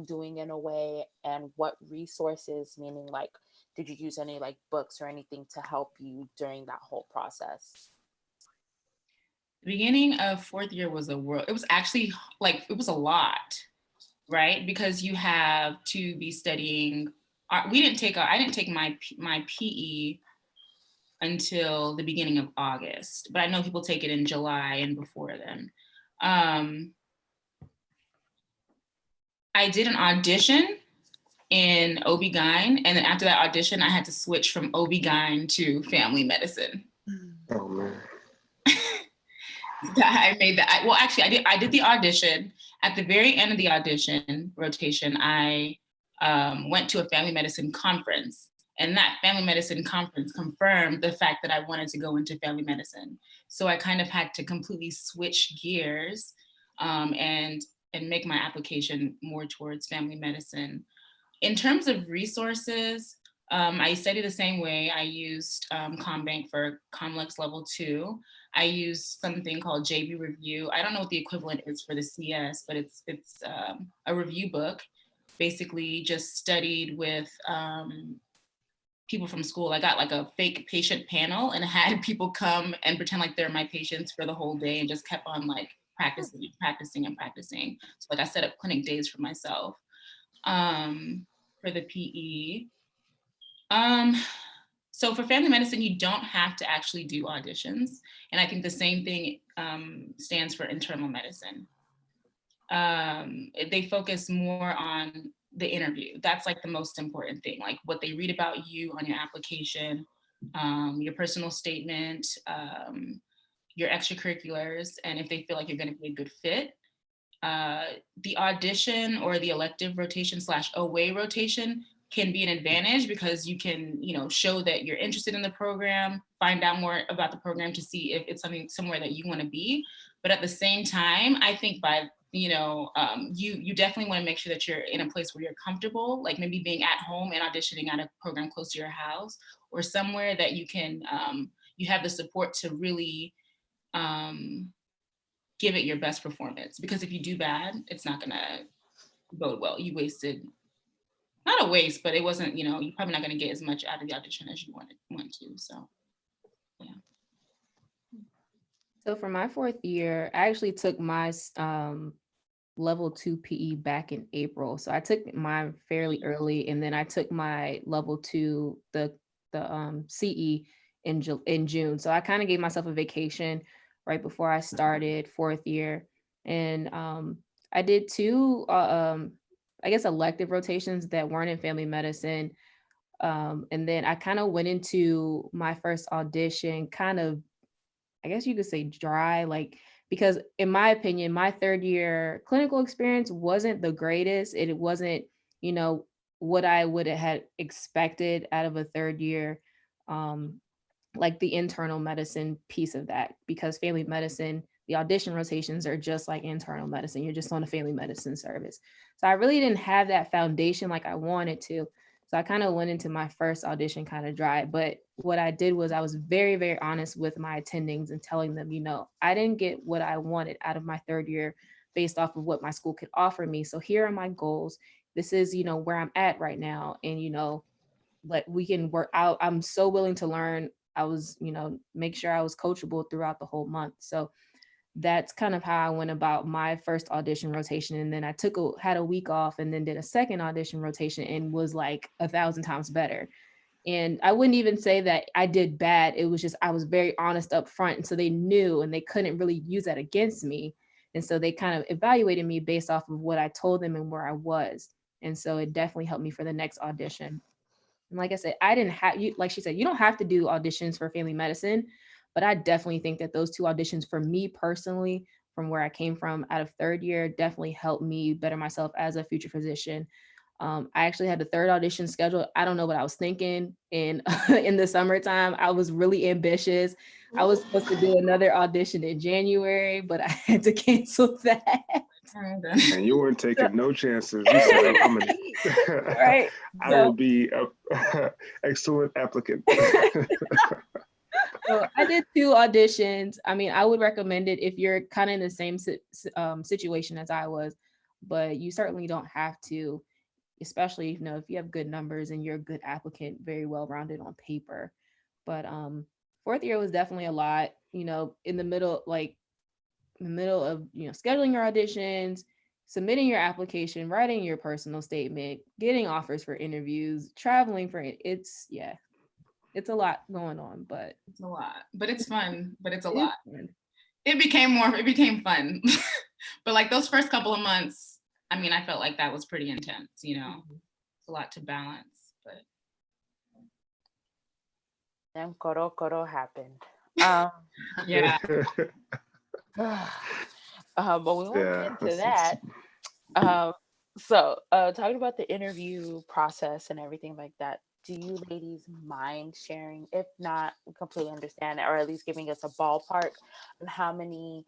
S2: doing an OA? And what resources, meaning like, did you use any like books or anything to help you during that whole process?
S5: The beginning of fourth year was it was actually like, it was a lot, right? Because you have to be studying. I didn't take my PE until the beginning of August, but I know people take it in July and before then. I did an audition in OB-GYN, and then after that audition, I had to switch from OB-GYN to family medicine.
S1: Oh man.
S5: I made that. Well, actually, I did the audition. At the very end of the audition rotation, I went to a family medicine conference, and that family medicine conference confirmed the fact that I wanted to go into family medicine. So I kind of had to completely switch gears and make my application more towards family medicine. In terms of resources, I studied the same way. I used ComBank for ComLex Level 2. I used something called JB Review. I don't know what the equivalent is for the CS, but it's a review book. Basically just studied with people from school. I got like a fake patient panel and had people come and pretend like they're my patients for the whole day and just kept on like practicing. So like I set up clinic days for myself. For the PE. So for family medicine, you don't have to actually do auditions. And I think the same thing stands for internal medicine. They focus more on the interview. That's like the most important thing, like what they read about you on your application, your personal statement, your extracurriculars, and if they feel like you're going to be a good fit. The audition or the elective rotation / OA rotation can be an advantage because you can, show that you're interested in the program, find out more about the program to see if it's somewhere that you want to be. But at the same time, I think by, you definitely want to make sure that you're in a place where you're comfortable, like maybe being at home and auditioning at a program close to your house, or somewhere that you can, you have the support to really give it your best performance. Because if you do bad, it's not gonna bode well. You wasted, not a waste, but it wasn't, you're probably not going to get as much out of the audition as you want to. So, yeah.
S4: So for my 4th year, I actually took my level 2 PE back in April. So I took mine fairly early, and then I took my level 2, the CE in June. So I kind of gave myself a vacation right before I started 4th year, and I did 2 I guess elective rotations that weren't in family medicine. And then I kind of went into my first audition kind of, I guess you could say dry, like, because in my opinion, my 3rd year clinical experience wasn't the greatest. It wasn't, what I would have had expected out of a 3rd year, like the internal medicine piece of that, because family medicine, the audition rotations are just like internal medicine. You're just on a family medicine service. So I really didn't have that foundation like I wanted to. So I kind of went into my first audition kind of dry. But what I did was I was very, very honest with my attendings and telling them, I didn't get what I wanted out of my 3rd year based off of what my school could offer me. So here are my goals. This is, where I'm at right now. And, like we can work out. I'm so willing to learn. I was, make sure I was coachable throughout the whole month. So that's kind of how I went about my first audition rotation. And then I had a week off and then did a second audition rotation and was like 1,000 times better. And I wouldn't even say that I did bad. It was just, I was very honest up front. And so they knew, and they couldn't really use that against me. And so they kind of evaluated me based off of what I told them and where I was. And so it definitely helped me for the next audition. And like I said, I didn't have, like she said, you don't have to do auditions for family medicine, but I definitely think that those 2 auditions for me personally, from where I came from out of 3rd year, definitely helped me better myself as a future physician. I actually had the 3rd audition scheduled. I don't know what I was thinking in the summertime. I was really ambitious. I was supposed to do another audition in January, but I had to cancel that.
S1: And you weren't taking no chances. You said, I'm
S4: right.
S1: I will be an excellent applicant.
S4: So I did 2 auditions. I mean, I would recommend it if you're kind of in the same situation as I was, but you certainly don't have to, especially, if you have good numbers and you're a good applicant, very well-rounded on paper. But 4th year was definitely a lot, in the middle of, scheduling your auditions, submitting your application, writing your personal statement, getting offers for interviews, traveling for it. It's a lot going on, but
S5: it's a lot, but it's fun, but it's a lot. It became fun. But like those first couple of months, I mean, I felt like that was pretty intense, It's a lot to balance, but.
S2: Then Koro happened.
S5: Yeah.
S2: But we won't get into that. So talking about the interview process and everything like that, do you ladies mind sharing? If not, we completely understand it, or at least giving us a ballpark on how many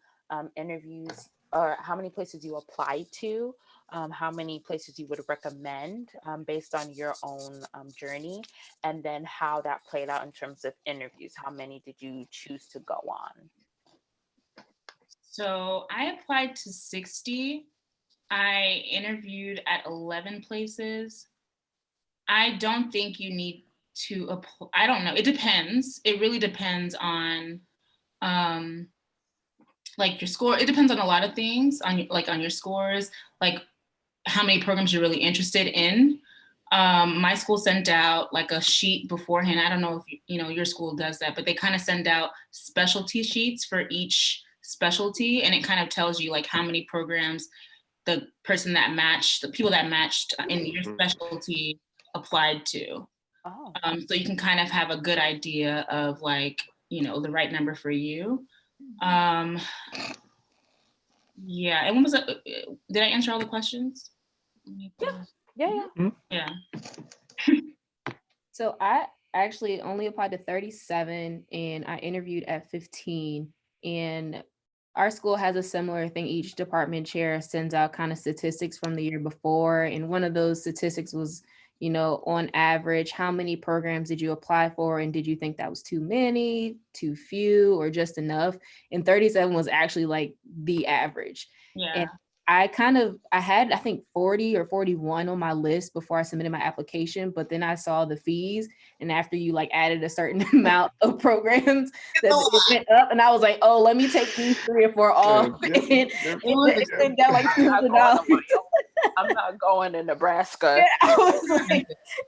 S2: interviews or how many places you applied to, how many places you would recommend based on your own journey, and then how that played out in terms of interviews. How many did you choose to go on?
S5: So I applied to 60. I interviewed at 11 places. I don't think you need to apply. I don't know. It depends. It really depends on like your score. It depends on a lot of things, on your scores, like how many programs you're really interested in. My school sent out like a sheet beforehand. I don't know if your school does that, but they kind of send out specialty sheets for each specialty, and it kind of tells you like how many programs the people that matched in your specialty applied to.
S2: Oh.
S5: So you can kind of have a good idea of like, the right number for you. Yeah, and when was it? Did I answer all the questions?
S2: Yeah.
S5: Yeah.
S4: So I actually only applied to 37 and I interviewed at 15. And our school has a similar thing. Each department chair sends out kind of statistics from the year before. And one of those statistics was, on average, how many programs did you apply for? And did you think that was too many, too few, or just enough? And 37 was actually like the average.
S5: Yeah.
S4: And I had, I think 40 or 41 on my list before I submitted my application, but then I saw the fees. And after you like added a certain amount of programs, that it went up, and I was like, oh, let me take these 3 or 4 off. And it went down like $200.
S2: I'm not going to Nebraska.
S4: Yeah, I was like,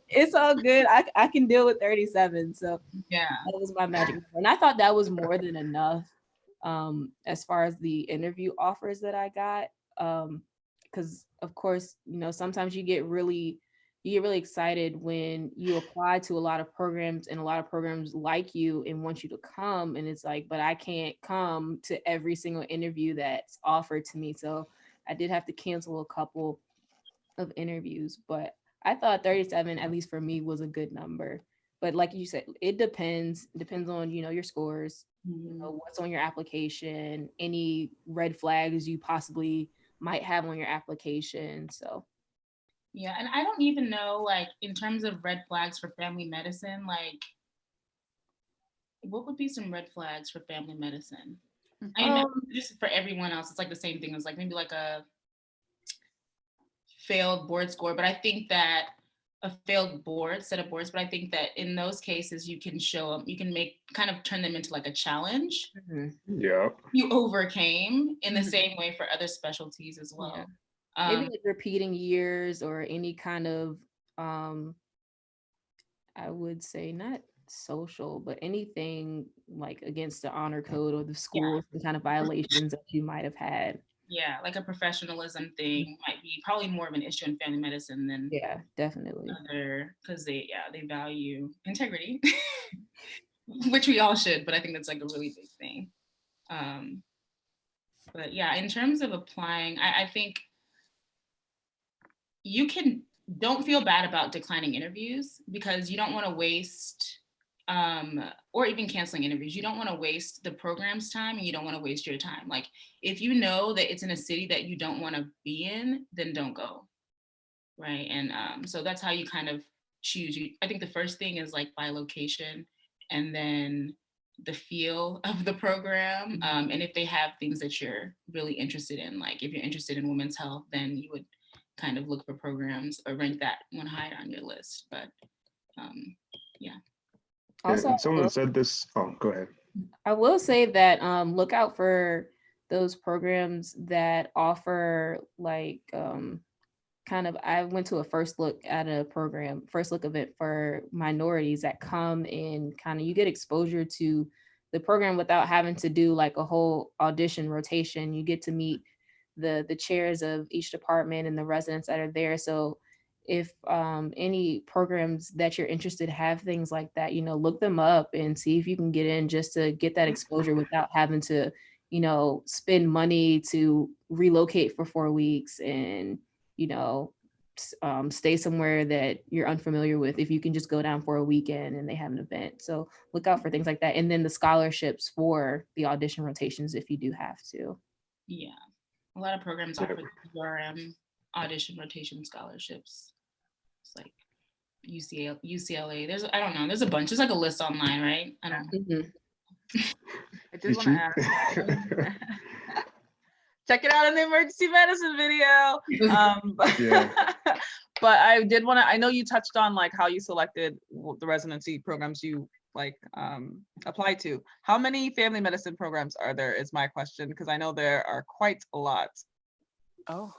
S4: it's all good. I can deal with 37. So
S5: yeah,
S4: that was my magic number. And I thought that was more than enough as far as the interview offers that I got. Because of course, sometimes you get really excited when you apply to a lot of programs and a lot of programs like you and want you to come, and it's like, but I can't come to every single interview that's offered to me. So I did have to cancel a couple of interviews, but I thought 37, at least for me, was a good number. But like you said, it depends on, your scores, what's on your application, any red flags you possibly might have on your application. So
S5: yeah, and I don't even know, like, in terms of red flags for family medicine, like, what would be some red flags for family medicine? I know just for everyone else, it's like the same thing as like maybe like a failed board score, but I think that a failed set of boards, but I think that in those cases you can turn them into like a challenge.
S1: Yeah.
S5: You overcame in the same way for other specialties as well.
S4: Yeah. Maybe like repeating years or any kind of, I would say not social, but anything like against the honor code or the school, some kind of violations that you might have had.
S5: Yeah, like a professionalism thing might be probably more of an issue in family medicine than
S4: definitely
S5: because they value integrity, which we all should, but I think that's like a really big thing. But yeah, in terms of applying, I think don't feel bad about declining interviews because you don't want to waste or even canceling interviews. You don't want to waste the program's time and you don't want to waste your time. Like if you know that it's in a city that you don't want to be in, then don't go. Right. And so that's how you kind of choose. I think the first thing is like by location and then the feel of the program. And if they have things that you're really interested in, like if you're interested in women's health, then you would kind of look for programs or rank that one higher on your list. But yeah.
S1: Also, and someone said this. Oh, go ahead.
S4: I will say that look out for those programs that offer like I went to a first look event for minorities that come in kind of, you get exposure to the program without having to do like a whole audition rotation. You get to meet the chairs of each department and the residents that are there. So if any programs that you're interested have things like that, look them up and see if you can get in just to get that exposure without having to, spend money to relocate for 4 weeks and, stay somewhere that you're unfamiliar with if you can just go down for a weekend and they have an event. So look out for things like that. And then the scholarships for the audition rotations if you do have to.
S5: Yeah. A lot of programs offer URM audition rotation scholarships. It's like UCLA. There's a bunch. There's like a list online, right? I don't know.
S3: I just want to ask. Check it out in the emergency medicine video. But I did want to, I know you touched on like how you selected the residency programs you like applied to. How many family medicine programs are there is my question, because I know there are quite a lot.
S2: Oh.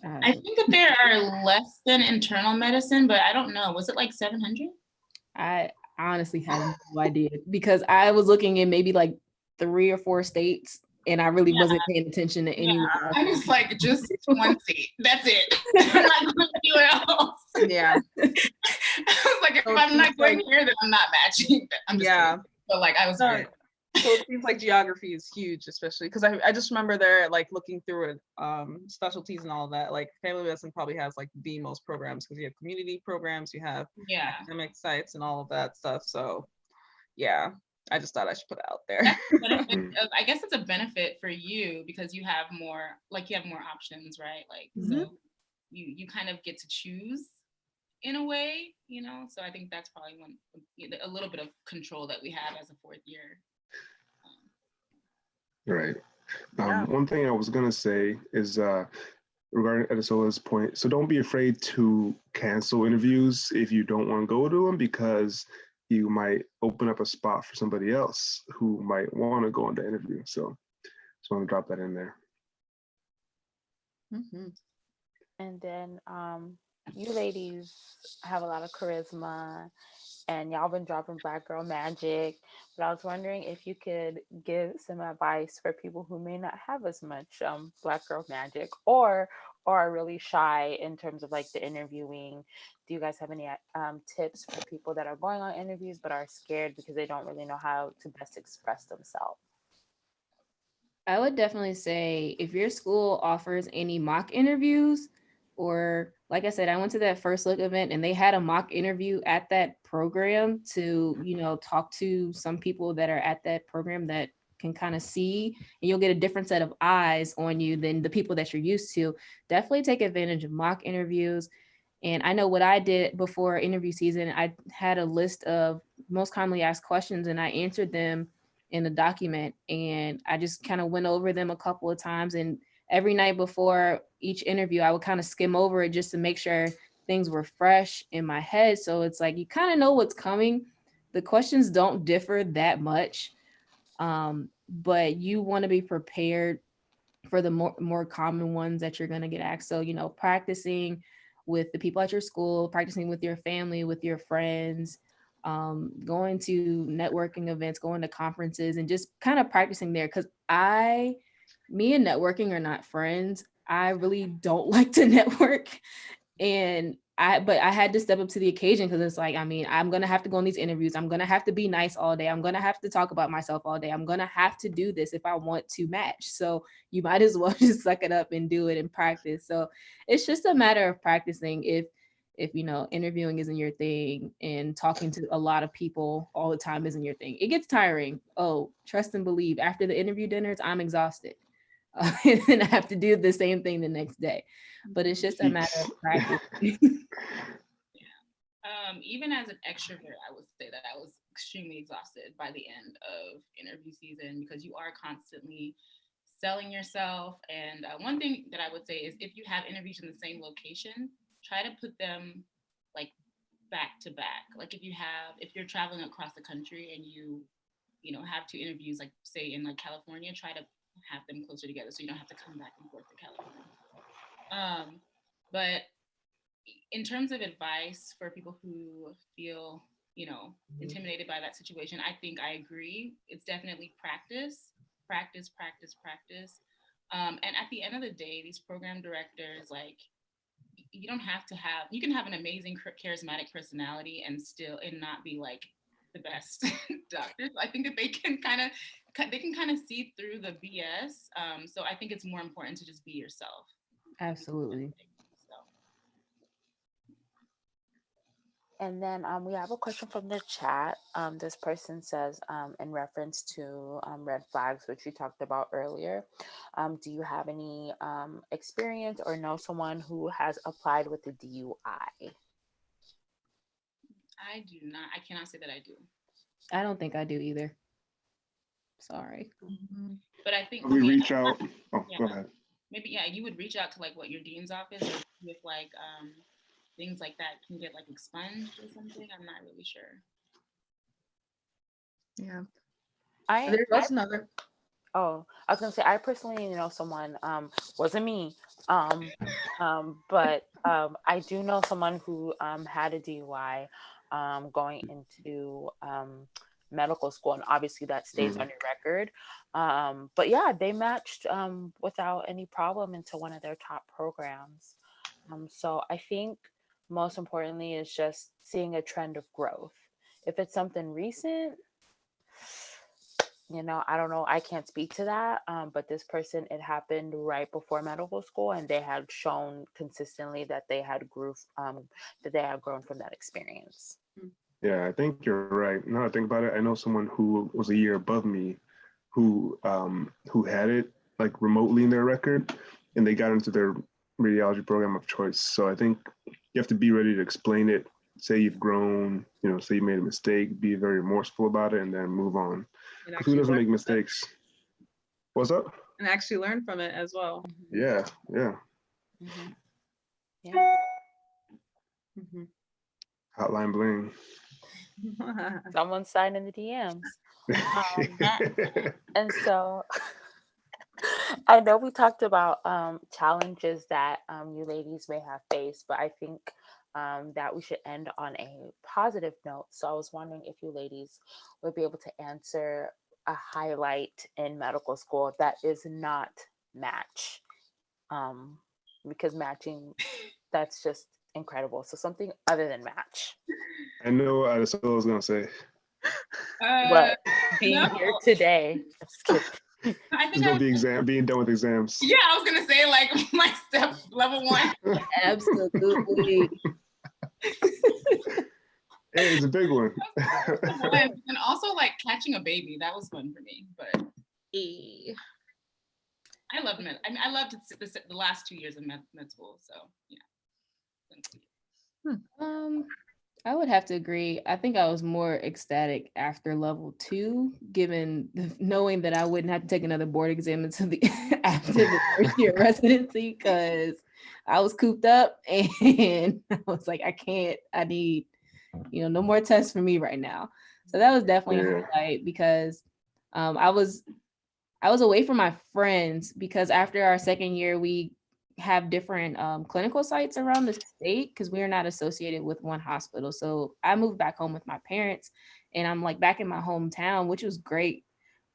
S5: I think that there are less than internal medicine, but I don't know. Was it like 700?
S4: I honestly have no idea because I was looking in maybe like 3 or 4 states and I really wasn't paying attention to anyone.
S5: I was like, just one state. That's it. I'm not going anywhere else.
S3: Yeah.
S5: I was like, if I'm not going here, then I'm not matching. I'm just kidding. But like, I was very
S3: So it seems like geography is huge, especially because I just remember there, like looking through it, specialties and all that. Like family medicine probably has like the most programs because you have community programs, you have academic sites and all of that stuff. So yeah, I just thought I should put it out there.
S5: I guess it's a benefit for you because you have more options, right? Like so you kind of get to choose in a way, you know. So I think that's probably a little bit of control that we have as a fourth year.
S1: Right. One thing I was gonna say is regarding Edisola's point. So don't be afraid to cancel interviews if you don't want to go to them, because you might open up a spot for somebody else who might want to go on the interview. So just want to drop that in there.
S2: And then you ladies have a lot of charisma, and y'all been dropping Black Girl Magic, but I was wondering if you could give some advice for people who may not have as much Black Girl Magic or are really shy in terms of like the interviewing. Do you guys have any tips for people that are going on interviews but are scared because they don't really know how to best express themselves?
S4: I would definitely say if your school offers any mock interviews, or like I said, I went to that First Look event and they had a mock interview at that program to, you know, talk to some people that are at that program that can kind of see, and you'll get a different set of eyes on you than the people that you're used to. Definitely take advantage of mock interviews. And I know what I did before interview season, I had a list of most commonly asked questions and I answered them in a document, and I just kind of went over them a couple of times, and every night before each interview I would kind of skim over it just to make sure things were fresh in my head. So it's like you kind of know what's coming. The questions don't differ that much, but you want to be prepared for the more common ones that you're going to get asked. So, you know, practicing with the people at your school, practicing with your family, with your friends, going to networking events, going to conferences, and just kind of practicing there. Because me and networking are not friends. I really don't like to network. But I had to step up to the occasion, because it's like, I mean, I'm going to have to go on these interviews. I'm going to have to be nice all day. I'm going to have to talk about myself all day. I'm going to have to do this if I want to match. So you might as well just suck it up and do it and practice. So it's just a matter of practicing. If you know, interviewing isn't your thing and talking to a lot of people all the time isn't your thing, it gets tiring. Oh, trust and believe, after the interview dinners, I'm exhausted. And then I have to do the same thing the next day. But it's just a matter of practice.
S5: Even as an extrovert, I would say that I was extremely exhausted by the end of interview season, because you are constantly selling yourself. And one thing that I would say is, if you have interviews in the same location, try to put them like back to back. Like if you're traveling across the country and you know have two interviews, like say in like California, try to have them closer together so you don't have to come back and forth to California. But in terms of advice for people who feel, you know, intimidated by that situation, I think I agree. It's definitely practice. And at the end of the day, these program directors, like, you don't have to have, you can have an amazing charismatic personality and not be like the best doctors. I think that they can kind of see through the BS. So I think it's more important to just be yourself.
S4: Absolutely.
S2: And then we have a question from the chat. This person says, in reference to red flags, which you talked about earlier, do you have any experience or know someone who has applied with the DUI?
S5: I do not. I cannot say that I do.
S4: I don't think I do either. Sorry.
S5: But I think
S1: we reach out. Oh,
S5: yeah,
S1: go ahead.
S5: Maybe, yeah, you would reach out to like your dean's office, or with like things like that can get like expunged or something. I'm not really sure.
S3: Yeah.
S2: There was another. Oh, I was gonna say, I personally know someone, wasn't me, but I do know someone who had a DUI going into medical school, and obviously that stays on your record. But yeah, they matched without any problem into one of their top programs. So I think most importantly is just seeing a trend of growth. If it's something recent, I don't know, I can't speak to that, but this person, it happened right before medical school, and they had shown consistently that they had grown from that experience.
S1: Yeah, I think you're right. Now I think about it, I know someone who was a year above me who had it like remotely in their record, and they got into their radiology program of choice. So I think you have to be ready to explain it, say you've grown, say you made a mistake, be very remorseful about it, and then move on. Who doesn't make mistakes? What's up?
S3: And actually learn from it as well.
S1: Yeah.
S2: Mm-hmm. Yeah.
S3: Mm-hmm.
S1: Hotline bling.
S2: Someone's signing in the DMs. And so I know we talked about challenges that you ladies may have faced, but I think that we should end on a positive note. So I was wondering if you ladies would be able to answer a highlight in medical school that is not match, because matching, that's just incredible. So something other than match.
S1: I know that's what I was gonna say.
S2: What? Being here today. Just kidding.
S5: I think
S1: It's gonna be being done with exams.
S5: Yeah, I was gonna say like my step level 1.
S4: Absolutely.
S1: Hey, it's a big one.
S5: And also like catching a baby, that was fun for me. But I loved med. I mean, I loved the last 2 years of med school. So yeah.
S4: I would have to agree. I think I was more ecstatic after level 2, given knowing that I wouldn't have to take another board exam until after the first year residency, because I was cooped up and I was like, I need, no more tests for me right now. So that was definitely a highlight, because I was away from my friends, because after our second year, we have different clinical sites around the state, because we are not associated with one hospital. So I moved back home with my parents, and I'm like back in my hometown, which was great.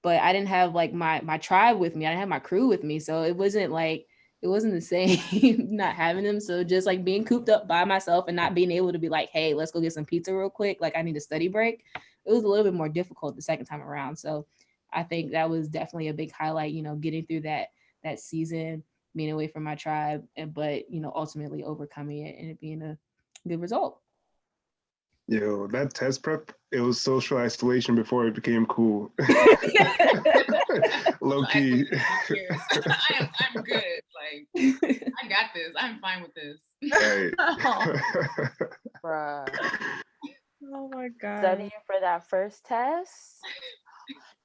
S4: But I didn't have like my tribe with me. I didn't have my crew with me. So it wasn't the same not having them. So just like being cooped up by myself and not being able to be like, hey, let's go get some pizza real quick. Like I need a study break. It was a little bit more difficult the second time around. So I think that was definitely a big highlight, getting through that season, being away from my tribe, but ultimately overcoming it and it being a good result.
S1: Yo, that test prep, it was social isolation before it became cool. Low key.
S5: I'm good. Like I got this. I'm fine with this.
S1: Right.
S2: Bruh.
S3: Oh my God.
S2: Studying for that first test,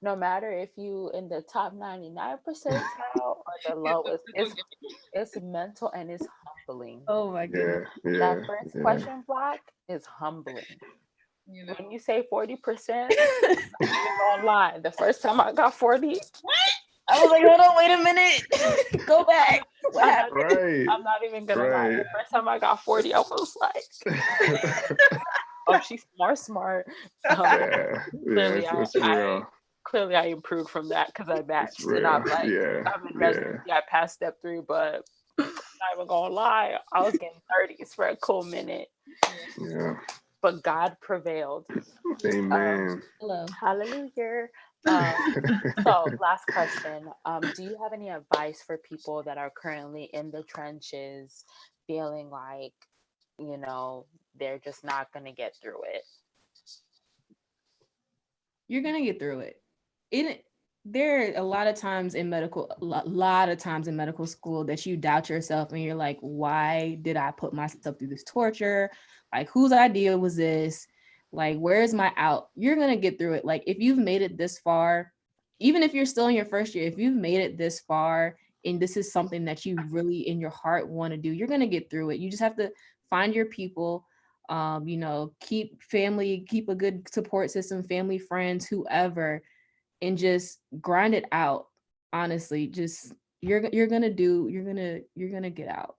S2: no matter if you in the top 99 percentile or the lowest, it's mental and it's humbling.
S4: Oh my goodness.
S1: Yeah,
S2: that first question block is humbling. When you say 40%, I'm not even gonna lie. The first time I got 40,
S4: I was like, hold on, wait a minute. Go back. What happened?
S1: Right.
S2: I'm not even gonna lie. The first time I got 40, I was like, oh, she's more smart. Clearly I improved from that, because I matched. And I'm like, I'm in residency, I passed step 3, but I'm not even gonna lie, I was getting 30s for a cool minute.
S1: Yeah.
S2: But God prevailed.
S1: Amen.
S2: Hallelujah. So last question. Do you have any advice for people that are currently in the trenches, feeling like, they're just not going to get through it?
S4: You're going to get through it. There are a lot of times in medical school that you doubt yourself and you're like, why did I put myself through this torture? Like, whose idea was this? Like, where's my out? You're going to get through it. Like, if you've made it this far, even if you're still in your first year, if you've made it this far and this is something that you really in your heart want to do, you're going to get through it. You just have to find your people, keep a good support system, family, friends, whoever, and just grind it out. Honestly, just you're gonna get out.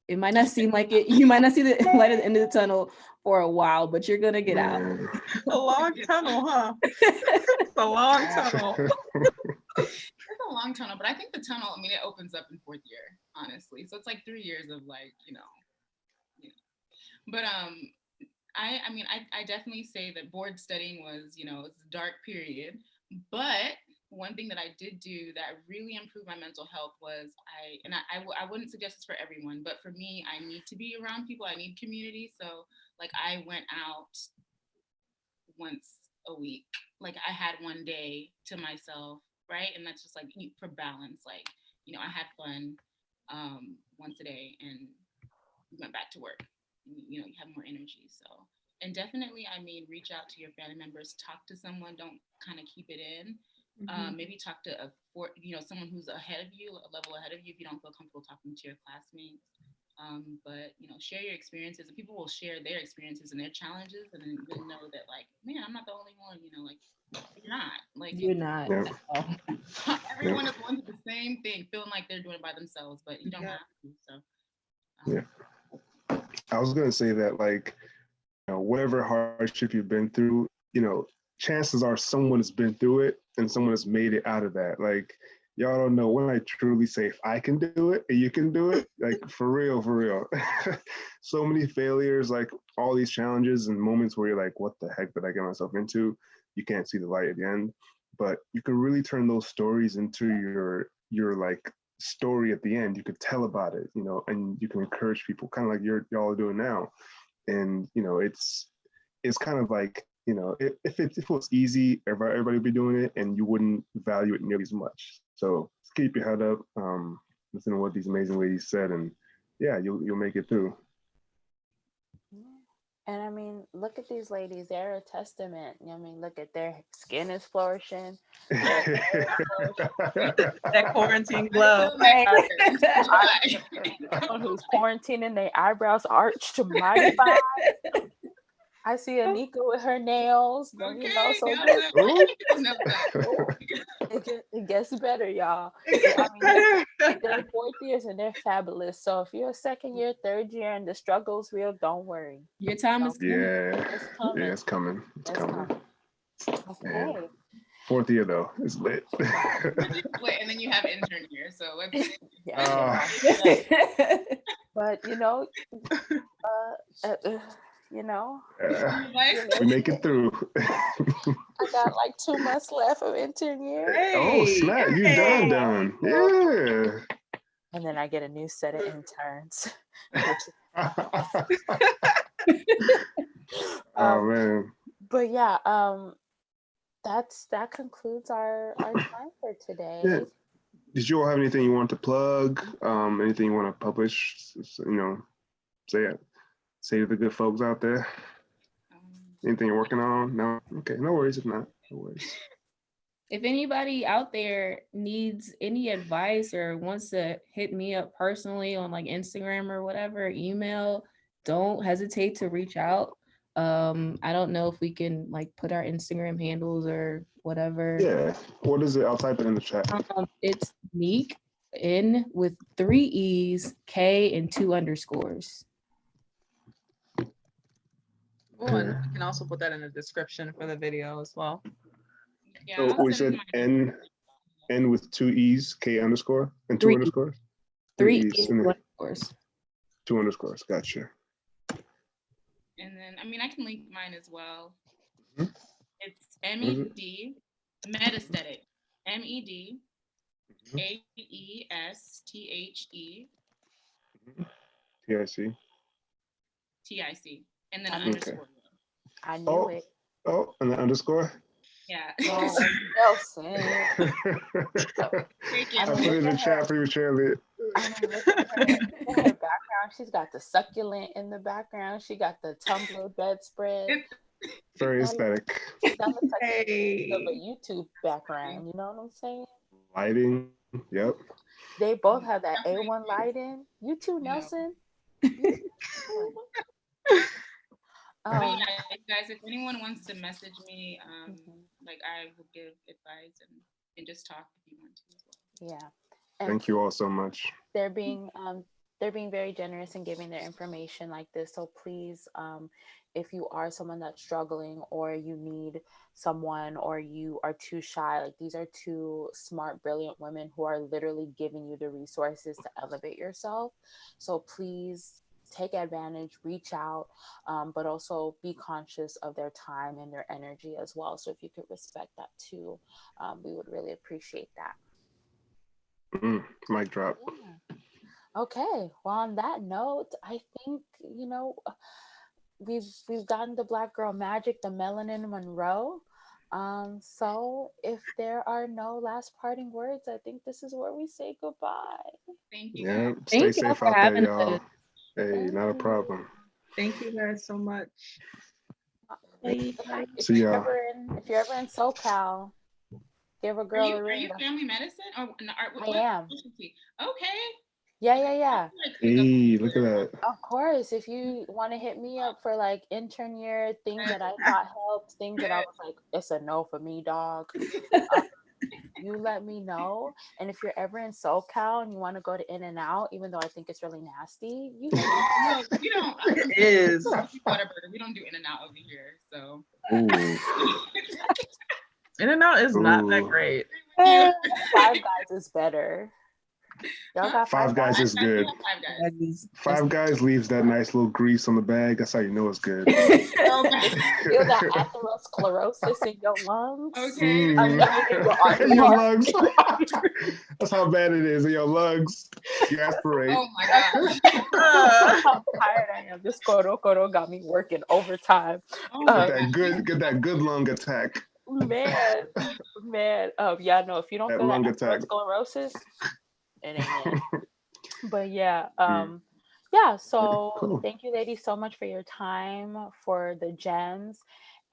S4: It might not seem like it. You might not see the light at the end of the tunnel for a while, but you're gonna get out.
S3: A long tunnel, huh? It's a long tunnel.
S5: It's a long tunnel, but I think the tunnel, I mean, it opens up in 4th year, honestly. So it's like 3 years of like, But I definitely say that board studying was, it's a dark period, But one thing that I did do that really improved my mental health was I wouldn't suggest this for everyone, but for me, I need to be around people. I need community. So like I went out once a week. Like I had one day to myself, right? And that's just like for balance. Like, you know, I had fun once a day and went back to work. You know, you have more energy. So, and definitely, I mean, reach out to your family members, talk to someone, don't kind of keep it in. Maybe talk to someone who's ahead of you, a level ahead of you, if you don't feel comfortable talking to your classmates. But you know, share your experiences, and people will share their experiences and their challenges, and then you'll know that, like, man, I'm not the only one. You know, like you're not. Like
S4: You're not.
S1: Yeah.
S5: Everyone is going through the same thing, feeling like they're doing it by themselves, but you don't have to. So.
S1: Yeah. I was gonna say that, like, you know, whatever hardship you've been through, you know, chances are someone has been through it and someone has made it out of that. Like, y'all don't know when I truly say, if I can do it and you can do it, like for real, for real. So many failures, like all these challenges and moments where you're like, what the heck did I get myself into? You can't see the light at the end, but you can really turn those stories into your like story at the end. You could tell about it, you know, and you can encourage people, kind of like y'all are doing now. And you know, it's kind of like, you know, if it was easy, everybody would be doing it, and you wouldn't value it nearly as much. So just keep your head up, listen to what these amazing ladies said, and yeah, you'll make it through.
S2: And I mean, look at these ladies. They're a testament. You know what I mean? Look at their skin is flourishing.
S3: That quarantine glow.
S2: Someone who's quarantining, their eyebrows arched mighty fine. I see Anika with her nails.
S5: Okay,
S2: You know, so it gets better, y'all. I mean, they're fourth years and they're fabulous. So if you're a second year, third year, and the struggle's real, don't worry.
S4: Your time is coming.
S1: Yeah,
S2: it's coming.
S1: Yeah, it's coming. It's coming.
S2: Okay.
S1: Yeah. Fourth year though, it's lit.
S5: Wait, and then you have intern year, so let's.
S2: But you know, you know,
S1: we make it through.
S2: I got like 2 months left of intern year.
S1: Oh snap! You done? Yeah.
S2: And then I get a new set of interns.
S1: Oh man.
S2: But yeah, that concludes our time for today.
S1: Yeah. Did you all have anything you want to plug? Anything you want to publish? You know, say to the good folks out there. Anything you're working on? No? Okay, no worries if not. No worries.
S4: If anybody out there needs any advice or wants to hit me up personally on like Instagram or whatever, email, don't hesitate to reach out. I don't know if we can like put our Instagram handles or whatever.
S1: Yeah. What is it? I'll type it in the chat.
S4: It's Neek, N with 3 E's, K and 2 underscores.
S3: Oh, and you can also put that in the description for the video as well.
S5: Yeah,
S1: so we said N with 2 E's, K underscore, and 2 underscores?
S4: 3 E's, 2 underscores.
S1: 2 underscores, gotcha.
S5: And then, I mean, I can link mine as well. Mm-hmm. It's MED, Medesthetic, MED, AESTHE,
S1: TIC.
S5: TIC, and then an underscore.
S2: I knew it.
S1: Oh, and the underscore?
S5: Yeah.
S2: Nelson.
S1: I put it in the chat prematurely.
S2: I mean, look at her background. She's got the succulent in the background. She got the tumbler bedspread.
S1: Very aesthetic.
S2: That looks like a YouTube background. You know what I'm saying?
S1: Lighting. Yep.
S2: They both have that A1 lighting. You too, Nelson.
S5: Yeah, guys, if anyone wants to message me, like I will give advice and just talk if you want to as well.
S2: Yeah. And
S1: thank you all so much.
S2: They're being very generous in giving their information like this. So please, if you are someone that's struggling or you need someone or you are too shy, like these are 2 smart, brilliant women who are literally giving you the resources to elevate yourself. So please take advantage, reach out, but also be conscious of their time and their energy as well. So if you could respect that too, we would really appreciate that.
S1: Mic drop.
S2: Yeah. Okay. Well, on that note, I think, we've gotten the Black girl magic, the melanin Monroe. So if there are no last parting words, I think this is where we say goodbye.
S5: Thank you.
S1: Yeah,
S5: Guys.
S1: stay
S4: Thank
S1: safe
S4: y'all for
S1: out there,
S4: having
S1: y'all.
S4: us.
S1: Hey,
S2: Thank
S1: not a
S2: you.
S1: problem.
S3: Thank you guys so much.
S2: If
S1: See
S2: you're
S1: y'all.
S2: if you're ever in SoCal, give a girl a
S5: Are
S2: ring.
S5: you family medicine? Or
S2: I am.
S5: specialty? Okay.
S2: Yeah.
S1: Hey, look at that.
S2: Of course, if you want to hit me up for like intern year, things that I thought helped, things that I was like, it's a no for me, dog. You let me know. And if you're ever in SoCal and you want to go to In-N-Out, even though I think it's really nasty, you can.
S5: No, we don't.
S3: It is.
S5: Whataburger. We don't do In-N-Out over here. So.
S3: In-N-Out is not that great.
S2: Five Guys is better. Y'all got
S1: Five Guys is good. Five Guys leaves that nice little grease on the bag. That's how you know it's good.
S2: Feel that atherosclerosis in your lungs.
S5: Okay.
S1: In your lungs. That's how bad it is in your lungs. You aspirate.
S5: Oh my gosh.
S2: That's how tired I am. This coro got me working overtime.
S1: Get that good lung attack.
S2: Man. Yeah, no, if you don't
S1: That
S2: feel
S1: lung
S2: that
S1: attack.
S2: atherosclerosis, it ain't it. But yeah, yeah, so
S1: Cool.
S2: thank you ladies so much for your time, for the gems,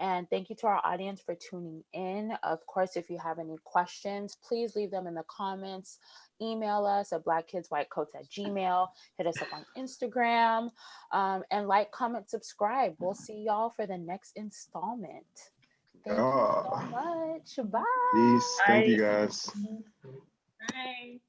S2: and thank you to our audience for tuning in. Of course, if you have any questions, please leave them in the comments. Email us at blackkidswhitecoats@gmail.com. Hit us up on Instagram, and like, comment, subscribe. We'll see y'all for the next installment. Thank you so much. Bye.
S1: Peace. Thank you guys.
S5: Bye.